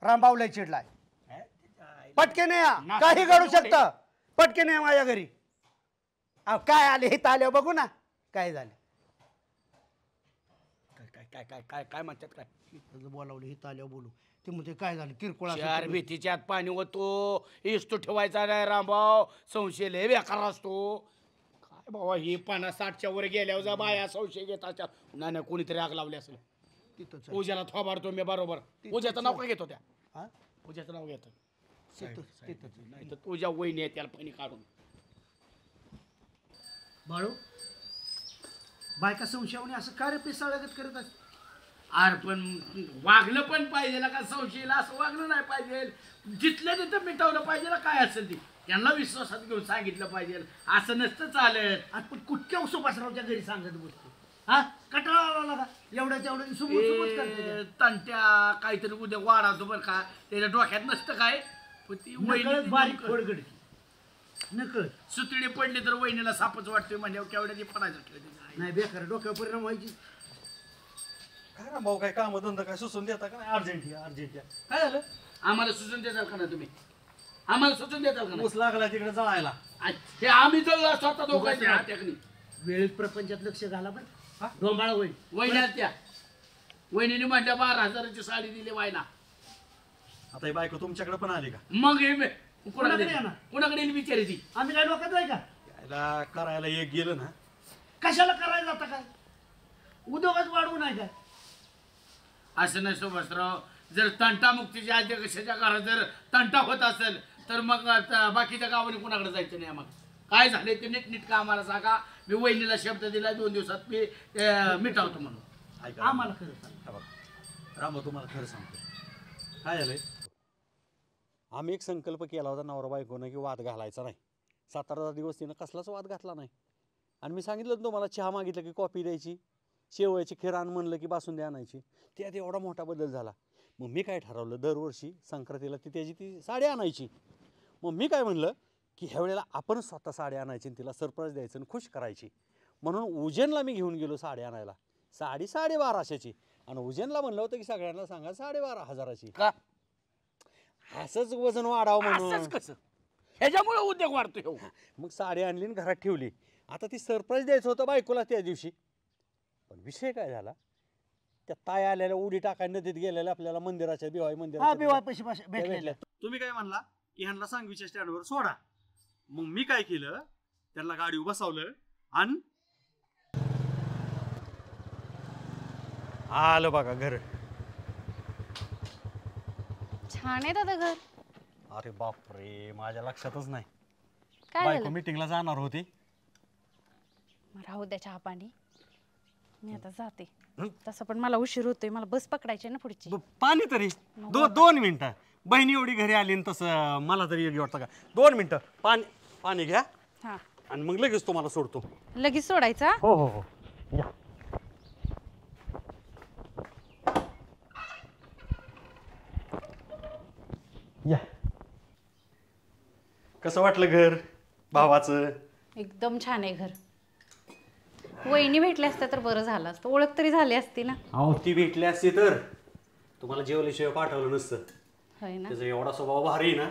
रामभाऊला चिडलाय. पटकेने या काही घडू शकतं. पटकेने या माझ्या घरी. काय आले हे आले बघू ना काय झाले. काय काय काय काय काय म्हणतात काय बोलावलं हित आल्यावर बोलू. ते म्हणते काय झालं किरकोळ. चार भीतीच्या आत पाणी होतो इस्तो ठेवायचा नाही रामभाऊ. संशय लय बेकार असतो. काय बाबा ही 50-60च्या वर गेल्यावर जा बाया संशय घेत असतात. नाही कोणीतरी आग लावली असेल. पूजाला थोबाडतो मी बरोबर. पूजाचं नाव काय घेतो त्या? पूजाचं नाव घेतो नाही तर तुझ्या वहिनी आहे त्याला पाणी काढून. बाळू बायका संशयाने असं काय रे पिसाळगत करत असते? अरे पण वागलं पण पाहिजे ना का संशयला असं वागलं नाही पाहिजे. जिथलं तिथं मिटवलं पाहिजे ना काय असेल ते. त्यांना विश्वासात घेऊन सांगितलं पाहिजे. असं नसतं चालत. पण कुठच्या सुभाषरावच्या घरी सांगत बसतो? हा कटाळा आला का? एवढ्या तेवढ्या तंट्या काहीतरी उद्या वाढवतो बरं का. त्याच्या डोक्यात नसतं काय पण ती वहिनी बारीक खोडगड नकळ सुतळी पडली तर वहिनीला सापच वाटतोय म्हणजे केवढ्याची पडायचं नाही बेकार डोक्यावर परिणाम व्हायची. काय ना भाऊ काय काम धंदा काय सुचून देता का नाही? अर्जंट काय झालं? आम्हाला सुचून देताल का ना तुम्ही? आम्हाला सुचून देताल का? ऊस लागला तिकडे जळायला. हे आम्ही जळला स्वतः दोघांच्या हात्याकनी. वेळेत प्रपंचात लक्ष घाला बरं. डोंबाळा होईल. वहिन्यात त्या वहिनीने म्हटल्या 12,000ची साडी दिली वायला. आता ही बायको तुमच्याकडे पण आली का? मग हे कुणाकडे येईल बिचारी ती? आम्ही काय लोकात आहे का? याला करायला एक गेलं ना. कशाला करायला जाता काय? उद्योगच वाढवू नाही काय? असं नाही सुभाषराव. जर तंटा मुक्तीच्या अध्यक्षाच्या घरात जर तंटा होत असेल तर मग बाकीच्या गावाने कुणाकडे जायचं नाही. मग काय झाले ते नीटनीटका आम्हाला सांगा. मी वहिनीला शब्द दिला 2 दिवसात मी मिटावतो म्हणून. आम्हाला खरं सांग. राम तुम्हाला खरं सांगतो काय झालंय. आम्ही एक संकल्प केला होता नवरा बायकोनं की वाद घालायचा नाही. 7-8 दिवस तिनं कसलाच वाद घातला नाही. आणि मी सांगितलं तुम्हाला चहा मागितलं की कॉफी द्यायची, शेवयाची खीर आण म्हणलं की बासुंदी आणायची. त्यात एवढा मोठा बदल झाला. मग मी काय ठरवलं दरवर्षी संक्रांतीला ती साडी आणायची. मग मी काय म्हणलं की ह्या वेळेला आपण स्वतः साडी आणायची आणि तिला सरप्राईज द्यायचं आणि खुश करायची. म्हणून उज्जैनला मी घेऊन गेलो साडी आणायला. साडी 12,500ची आणि उज्जैनला म्हणलं होतं की सगळ्यांना सांगा 12,500ची. का? असंच वजन वाढावं असंच म्हणून. कसं ह्याच्यामुळे उद्योग वाढतोय हो. मग साडी आणली आणि घरात ठेवली. आता ती सरप्राईज द्यायचं होतं बायकोला त्या दिवशी. पण विषय काय झाला, त्या ताई आलेल्या उडी टाकाय नदीत गेलेल्या आपल्याला मंदिराच्या बिवाई हा मंदिराच्या बिवाय पैसे भेटलेले. भेटल्या. तुम्ही काय म्हणला की ह्यांना सांगवीच्या स्टँडवर सोडा. मग मी काय केलं, त्यांना गाडीवर बसवलं आणि आलं बघा घर. छान आहे दादा घर. अरे बापरे, माझ्या लक्षातच नाही. काय बायको झालं? मीटिंगला जाणार होती. राहू द्या चहा पाणी, मी आता जाते. तसं पण मला उशीर होतोय, मला बस पकडायची ना पुढची. पाणी तरी 2 मिनिटं. बहिणी एवढी घरी आली तसं मला तरी योग्य वाटतं का? 2 मिनिटं पाणी घ्या हा आणि मग लगेच तुम्हाला सोडतो. लगेच सोडायचा. हो हो हो या. या. कसं वाटलं घर भावाचं? एकदम छान आहे घर. वहिनी भेटल्या असत्या तर बरं झालं असतं, ओळख तरी झाली असती ना. अहो ती भेटली असती तर तुम्हाला जेवल्याशिवाय पाठवलं नसतं. होय ना. त्याचा एवढा स्वभाव भारी ना,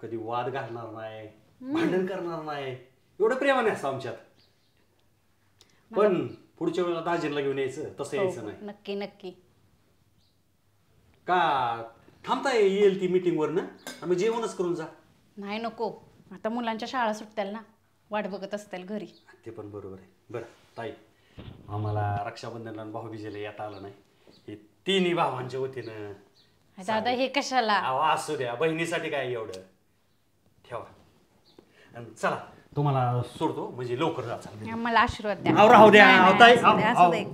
कधी वाद घालणार नाही, भांडण करणार नाही, एवढं प्रेमाने असतं आमच्यात. पण पुढच्या वेळेला दाजींना घेऊन यायचं, तसं यायचं नाही. नक्की नक्की. का थांबता येईल ती मीटिंग वर ना, आम्ही जेवणच करून जा. नाही नको, आता मुलांच्या शाळा सुटतील ना, वाट बघत असतील घरी. ते पण बरोबर आहे. बरं ताई, आम्हाला रक्षाबंधनला आणि भाऊबीजेला येता आलं नाही. हे तिन्ही भावांच्या वतीनं. दादा हे कशाला? अहो असू द्या, बहिणीसाठी काय एवढं ठेवा. आणि चला तुम्हाला सोडतो, म्हणजे लवकर जा. मला आशीर्वाद द्या. अहो राहू द्या. नाही, अहो नाही, ताई, असू द्या, असू दे.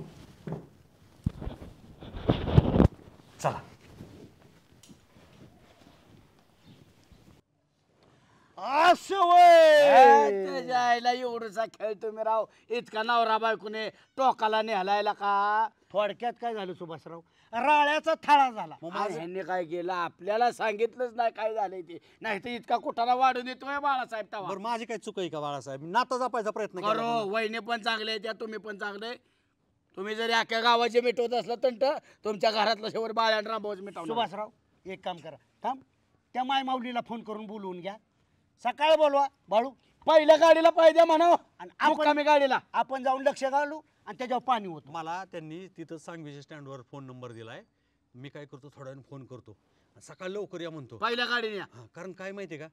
चला. असं वय त्याच्या आईला एवढंचा खेळ तुम्ही राव. इतका नवरा बायकोने टोकाला नेहलायला का? थोडक्यात काय झालं सुभाषराव, राळ्याचा थाळा झाला. आज ह्यांनी काय केलं आपल्याला सांगितलंच नाही काय झालंय ते. नाही तर इतका कुठाला वाढून येतोय बाळासाहेब तवा. बरं माझी काय चुक आहे का बाळासाहेब? नातं जपायचा प्रयत्न केला. करो वहिनी पण चांगले त्या, तुम्ही पण चांगले. तुम्ही जरी अख्ख्या गावाचे मिटवत असलं तंट, तुमच्या घरातलं शेवट बाळ्यान राबवच मिटवणार. सुभाषराव एक काम करा, थांब त्या माय माऊलीला फोन करून बोलवून घ्या. सकाळ बोलवा बाळू. पहिल्या गाडीला पाहिजे म्हणावं आणि आपण गाडीला आपण जाऊन लक्ष घालू आणि त्याच्यावर पाणी होतं. मला त्यांनी तिथं सांगवीच्या स्टँडवर फोन नंबर दिलाय. मी काय करतो, थोड्या वेळाने फोन करतो. सकाळी लवकर या म्हणतो. पहिल्या गाडीने या. कारण काय माहितीये का,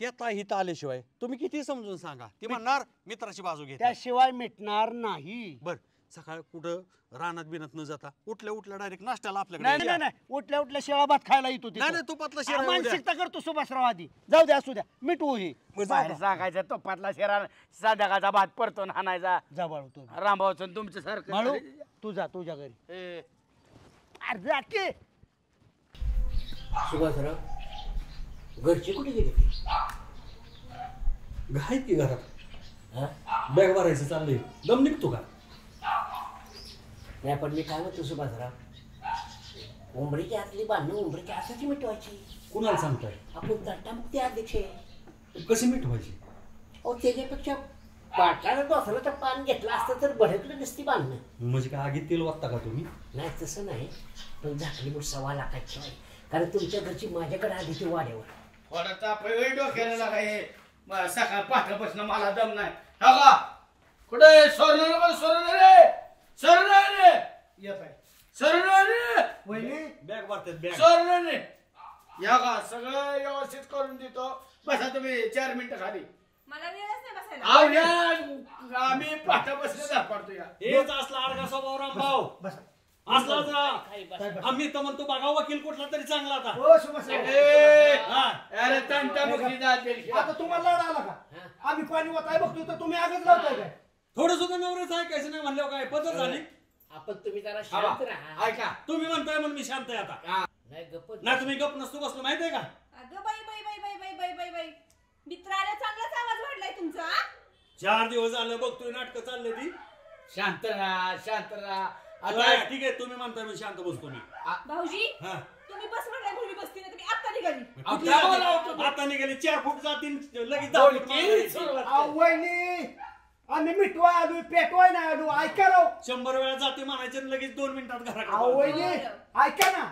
त्या ताई इथं आल्याशिवाय तुम्ही किती समजून सांगा, ती म्हणणार मित्राची बाजू घे. त्याशिवाय मिटणार नाही. बर सकाळ कुठं रानात बिनात न जाता उठल्या डायरेक्ट नाश्त्याला नाही नाही आपल्याकडे. नाही, उठल्या शिळा भात खायला येतो. नाही, तुपातला शिरा येऊ द्या. मानसिकता करतो सुभाषराव आधी. जाऊ द्या, असू द्या, मिटवू हे. बाहेर सांगायचं तुपातला शिरा संध्याकाळचा भात परतून हाणायचा. जा बाळू तू. रामभाऊचं तुमच्या सारखं बाळू तू जा तुझ्या घरी. अरे जा की. सुभाषराव घरची कुठे गेली? आहेत की घरात बॅग भरायचं चाललंय. दम निघतो का? नाही पण मी काय म्हणतो सुभाषराव, उंबरीच्या आतली बांधणं उंबरीच्या आताची मिटवायची. कुणाला सांगताय? आपण दट्टामुक्ती अध्यक्ष आहे. कशी मिटवायची? अहो त्याच्यापेक्षा पाटाला डोसाला पान घेतलं असतं तर भडकलं नसती बांधणं. म्हणजे काय आगीत तेल वाटता का तुम्ही? नाही तसं नाही, पण झाकली मूठ 1.25 लाखाची आहे. कारण तुमच्या घरची माझ्याकडे आधी ती वाड्यावर. थोडा ताप डोक्याला लागाय. सकाळ पाठपासून मला दम नाही. हा का कुठे सोडलं रे, सोडलं रे, येत आहे सोडलं रे. वहिनी बॅग भरतात बॅग. सोडलं रे. या का सगळं व्यवस्थित करून देतो. बसा तुम्ही 4 मिनिटं खाली. मला वेळच नाही बसायला. आम्ही पाठापासून धापाडतो या. हेच असला आडगा स्वभाव रामभाऊ. असला आम्ही तर म्हणतो बघा वकील कुठला तरी चांगला आता. हो सुभाषराव. अरे तंटामुक्ती जाते. आता तुम्हाला लढा आला का? आम्ही पाणी वाचाय बघतो तर तुम्ही आगच लावताय काय? थोडं सुद्धा नवऱ्याचं ऐकायचं नाही म्हणल्यावर काय पद्धत झाली? आपण तुम्ही जरा शांत राहा. ऐका तुम्ही म्हणताय म्हणून मी शांत आहे आता. नाही गप्प नाही तुम्ही गप नसतो बसलो माहितीये का? अगं बाई बाई बाई बाई बाई बाई बाई बाई, मित्राला चांगलाच आवाज वाढलाय तुमचा. 4 दिवस झालं बघतोय नाटकं चालले ती. शांत राहा, शांत राहा. आता ठीक आहे तुम्ही म्हणताय मी शांत बसतो मी. भाऊजी हा तुम्ही बस म्हणलाय म्हणून बसती ना, तुम्ही आत्ता निघाली. आता निघाले 4 फूट जातील लगेच 10 फूट मारायची. वहिनी आम्ही मिटवाय आलो, पेटवाय नाही आलो. ऐका राव. 100 वेळा जाते म्हणायचे आणि लगेच 2 मिनिटात घराकडे. वहिनी ऐका ना,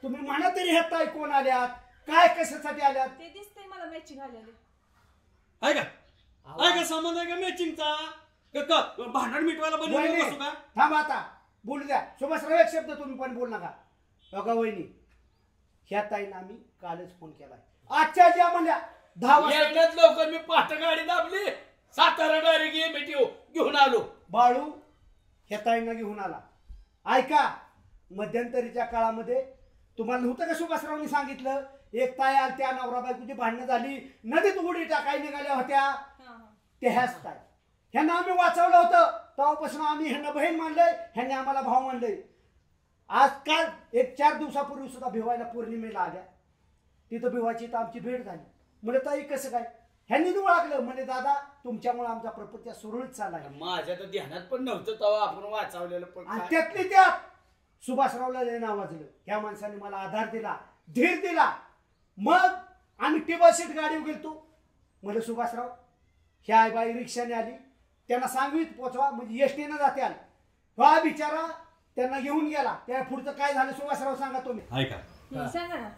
तुम्ही म्हणा तरी ह्या ताई कोण आल्यात, काय कशासाठी आल्यात? ते दिसतंय मला मॅचिंग आलेले. आहे का संबंध आहे का मॅचिंगचा? भांडण मिटवायला बनवलं बसू का? थांब आता बोलू द्या. सुभाषराव एक शब्द तुम्ही पण बोल नका. बघा वहिनी, ह्या ताईनं आम्ही कालच फोन केलाय. आजच्या ज्या म्हणल्या 10 वाजता लवकर मी पहाटे गाडी दाबली, सातारा डायरेक्ट घेऊन आलो. बाळू ह्या ताईंना घेऊन आला. ऐका, मध्यंतरीच्या काळामध्ये तुम्हाला नव्हतं का सुभाषरावनी सांगितलं, एक ताई आली, त्या नवरा बायकोची भांडणं झाली, नदीत उडी टाकाय निघाल्या होत्या. ते ह्याच ताई, ह्यांना आम्ही वाचवलं होतं. तेव्हापासून आम्ही ह्यांना बहीण मानलंय, ह्यांनी आम्हाला भाऊ मानलंय. आजकाल 1-4 दिवसापूर्वी सुद्धा भिवायला पौर्णिमेला आल्या. तिथं भिवायची तर आमची भेट झाली. म्हणजे ताई कसं काय? ह्यांनी ओळखलं. म्हणजे दादा तुमच्यामुळे आमचा प्रपंच सुरळीत चाललाय. माझ्या तर ध्यानात पण नव्हतं तेव्हा आपण वाचवलेलं. पण आणि त्यातली त्यात सुभाषरावला लय नाव वाजलं. ह्या माणसाने मला आधार दिला, धीर दिला. मग आम्ही टेबल सीट गाडीवर गेलतो. म्हणजे सुभाषराव ह्या बाई रिक्षाने आली, त्यांना सांगवीत पोचवा, म्हणजे एसटीनं जात्याल. हा बिचारा त्यांना घेऊन गेला. त्या पुढचं काय झालं सुभाषराव सांगा तुम्ही. ऐका, सांगा ना.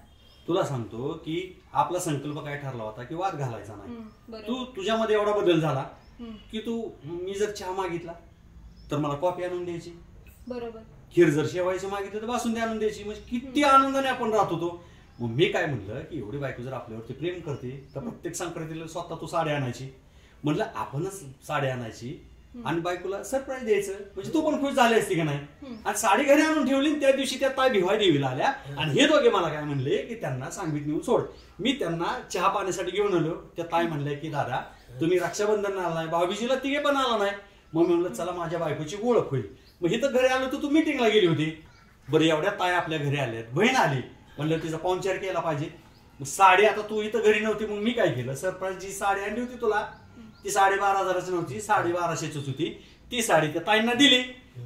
तुला सांगतो की आपला संकल्प काय ठरला होता की वाद घालायचा नाही. तू तुझ्यामध्ये एवढा बदल झाला की मी जर चहा मागितला तर मला कॉफी आणून द्यायची, बरोबर. खीर जर शेवायचं मागितलं तर बासुंदी आणून द्यायची. म्हणजे किती आनंदाने आपण राहत होतो. मग मी काय म्हणलं की एवढी बायको जर आपल्यावरती प्रेम करते तर प्रत्येक संक्रांतीला स्वतः तू साडी आणायची. म्हणलं आपणच साडी आणायची आणि बायकोला सरप्राईज द्यायचं, म्हणजे तू पण खुश झाली असती का नाही. आणि साडी घरी आणून ठेवली. त्या दिवशी त्या ताई भिवाई देवीला आल्या आणि हे दोघे मला काय म्हणले की त्यांना सांगवीत नेऊन सोड. मी त्यांना चहा पाण्यासाठी घेऊन आलो. त्या ताई म्हणल्या की दादा तुम्ही रक्षाबंधन आला नाही, भाऊबीजीला तिघे पण आला नाही. मग मी म्हणलं चला माझ्या बायकोची ओळख होईल. मग इथं घरी आलो तर तू मिटिंगला गेली होती. बरं एवढ्या ताई आपल्या घरी आल्यात, बहीण आली, म्हणलं तिचा पाहुणचार केला पाहिजे. मग साडी आता तू इथं घरी नव्हती, मग मी काय केलं, सरप्राईज जी साडी आणली होती तुला ती 12,500 नव्हती, 12,500च होती. ती साडी त्या ताईंना दिली.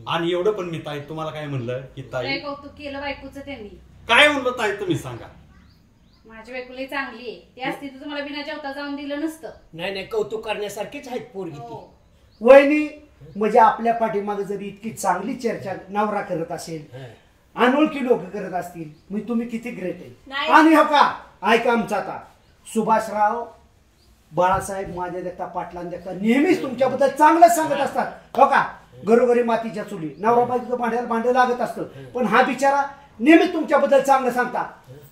आणि एवढं पण मी ताई तुम्हाला काय म्हणलं की ताई कौतुक केलं बायकोचं त्यांनी. काय म्हणलं ताई तुम्ही सांगा. माझी बायकोला चांगली आहे, ती असती तर तुम्हाला बिना जेवता जाऊन दिलं नसतं. नाही कौतुक करण्यासारखीच आहेत पोरगी ती. वहिनी म्हणजे आपल्या पाठीमागे जरी इतकी चांगली चर्चा नवरा करत असेल, अनोळखी लोक करत असतील, म्हणजे तुम्ही किती ग्रेट आहे. आणि हो का ऐका आमचा आता सुभाषराव बाळासाहेब माझ्या देखता पाटलां देखता नेहमीच तुमच्याबद्दल चांगलंच सांगत असतात. हो का, घरोघरी मातीच्या चुली, नवरा बायकोचं भांड्याला भांडं लागत असतं, पण हा बिचारा नेहमी तुमच्याबद्दल चांगलं सांगता.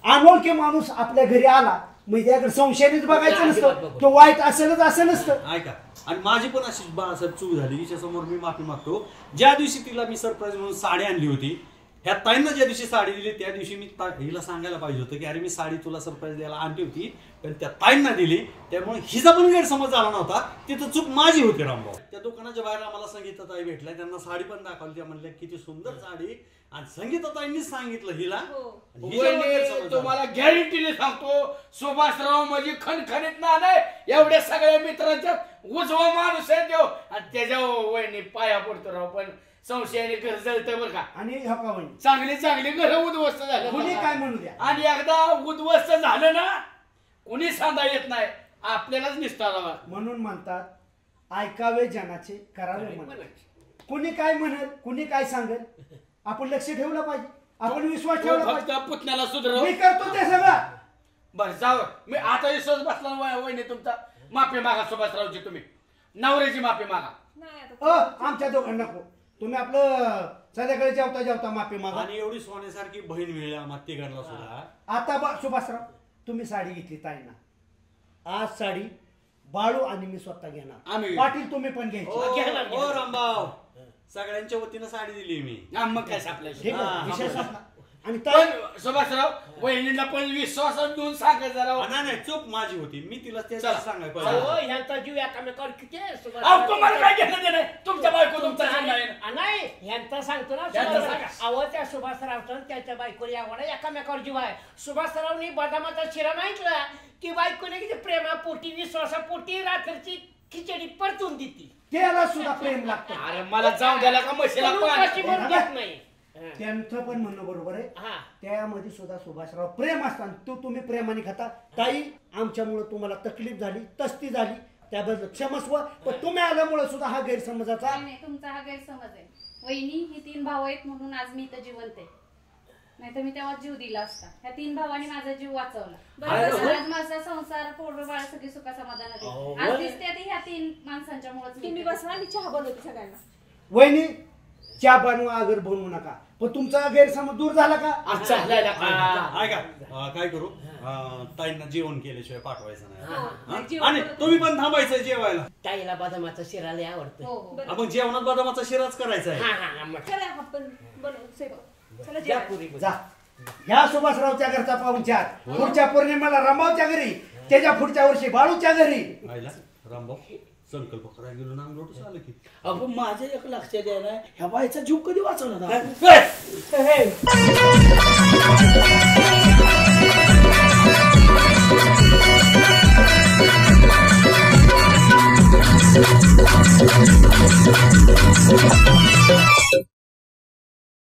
अनोळखी माणूस आपल्या घरी आला म्हणजे त्याकडे संशयानेच बघायचं नसतं, तो वाईट असेलच असं नसतं. ऐका, आणि माझी पण अशी बाळासाहेब चूक झाली, तिच्या समोर मी माफी मागतो. ज्या दिवशी तिला मी सरप्राईज म्हणून साडी आणली होती, ह्या ताईंना ज्या दिवशी साडी दिली त्या दिवशी मी हिला सांगायला पाहिजे होतं की अरे मी साडी तुला सरप्राईज द्यायला आणली होती, पण त्या ताईंना दिली. त्यामुळे हिचा पण गैरसमज झाला नव्हता. तिथं चूक माझी होती रामभाऊ. त्या दुकानाच्या बाहेर आम्हाला संगीताताई भेटल्या, त्यांना साडी पण दाखवली. त्या म्हणल्या किती सुंदर साडी, आणि संगीताताईंनीच सांगितलं हिला. तुम्हाला गॅरंटीने सांगतो सुभाषराव म्हणजे खणखणीत ना नाही, एवढ्या सगळ्या मित्रांच्या उजवा माणूस आहे देव. आणि त्याच्या वहिनी पाया पडतो राव, पण संशयाने घर जळतं बरं का. आणि चांगली चांगली घर उद्ध्वस्त झालं. कुणी काय म्हणू द्या, आणि एकदा उद्ध्वस्त झालं ना कुणी सांधा येत नाही, आपल्यालाच निसटावा. म्हणून म्हणतात ऐकावे जनाचे, करावे मनाचे. कुणी काय म्हणेल, कुणी काय सांगेल, आपण लक्ष ठेवलं पाहिजे, आपण विश्वास ठेवला पाहिजे. पुतण्याला सुधरव, मी करतो ते सगळं. बरं जाऊ, मी आता विश्वास बसला वहिनी तुमचा. माफी मागा सुभाषरावची, तुम्ही नवऱ्याची माफी मागा. आमच्या दोघांना नको, तुम्ही आपलं संध्याकाळी जेवता जेवता माफी मागा. आणि एवढी सोन्यासारखी बहीण मिळेल आम्हाला तिघांना सुद्धा. आता सुभाषराव तुम्ही साडी घेतली ताईंना, आज साडी बाळू आणि मी स्वतः घेणार. पाटील तुम्ही पण घ्यायची. हो रामभाऊ, सगळ्यांच्या वतीनं साडी दिली मी. मग काय आपल्या आणि सुभाषराव वहिनीला पण विश्वासात देऊन सांगायचं जरा. नाही चूक माझी होती, मी तिला ते सांगायला ह्यांचा जीव एकामेकावर किती आहे. तुम्हाला काय घेणं देणं, तुमच्या बायको तुमचा नाही, ह्यांचा सांगतो ना. अहो त्या सुभाषरावचा त्याच्या बायकोला यावं एकामेकावर जीव आहे. सुभाषरावनी बदामाचा शिरा माहितला की बायकोने किती प्रेमापोटी विश्वासापोटी रात्रीची खिचडी परतून देते. त्याला सुद्धा प्रेम लागतं. अरे मला जाऊन द्यायला का म्हशीला नाही. त्यांचं पण म्हणणं बरोबर आहे. त्यामध्ये सुद्धा सुभाषराव प्रेम असताना तुम्ही प्रेमाने खाता. ताई आमच्यामुळे तुम्हाला तकलीफ झाली, तस्ती झाली, त्याबद्दल क्षमस्व. पण तुम्ही आल्यामुळे सुद्धा हा गैरसमजाचा तुमचा हा गैरसमज आहे. वहिनी ही 3 भाऊ आहेत म्हणून आज मी इथं जिवंत आहे. नाही तर मी तेव्हा जीव दिला असता. ह्या 3 भावांनी माझा जीव वाचवला. अरे हो. आज माझा संसार पोरं बाळ सगळी सुखा समाधानात अहो, आहे. आज दिसते ती ह्या 3 माणसांच्या मुळे. तुम्ही बसवा, मी चहा बनवते सगळ्यांना. वहिनी चहा बनवा, अगर बनवू नका. पण तुमचा गैरसमज दूर झाला का? ऐका काय करू ताईंना जेवण केल्याशिवाय पाठवायचं नाही. आणि तुम्ही पण थांबायचं जेवायला. ताईला बदामाचा शिरा लय आवडतो. आपण जेवणात बदामाचा शिराच करायचा आहे. चला आपण बनवू स्वयंपाक. चला जा जेवा. पुरी जा ह्या सुभाषरावच्या घरचा पाहुणचार. पुढच्या पौर्णिमेला रामभाऊच्या घरी, त्याच्या पुढच्या वर्षी बाळूच्या घरी. आईला रामभाऊ संकल्प करायला गेलो ना लोटच आलं की. अगो माझ्या एक लक्षात यायला ह्या बाईचा जीव कधी वाचवला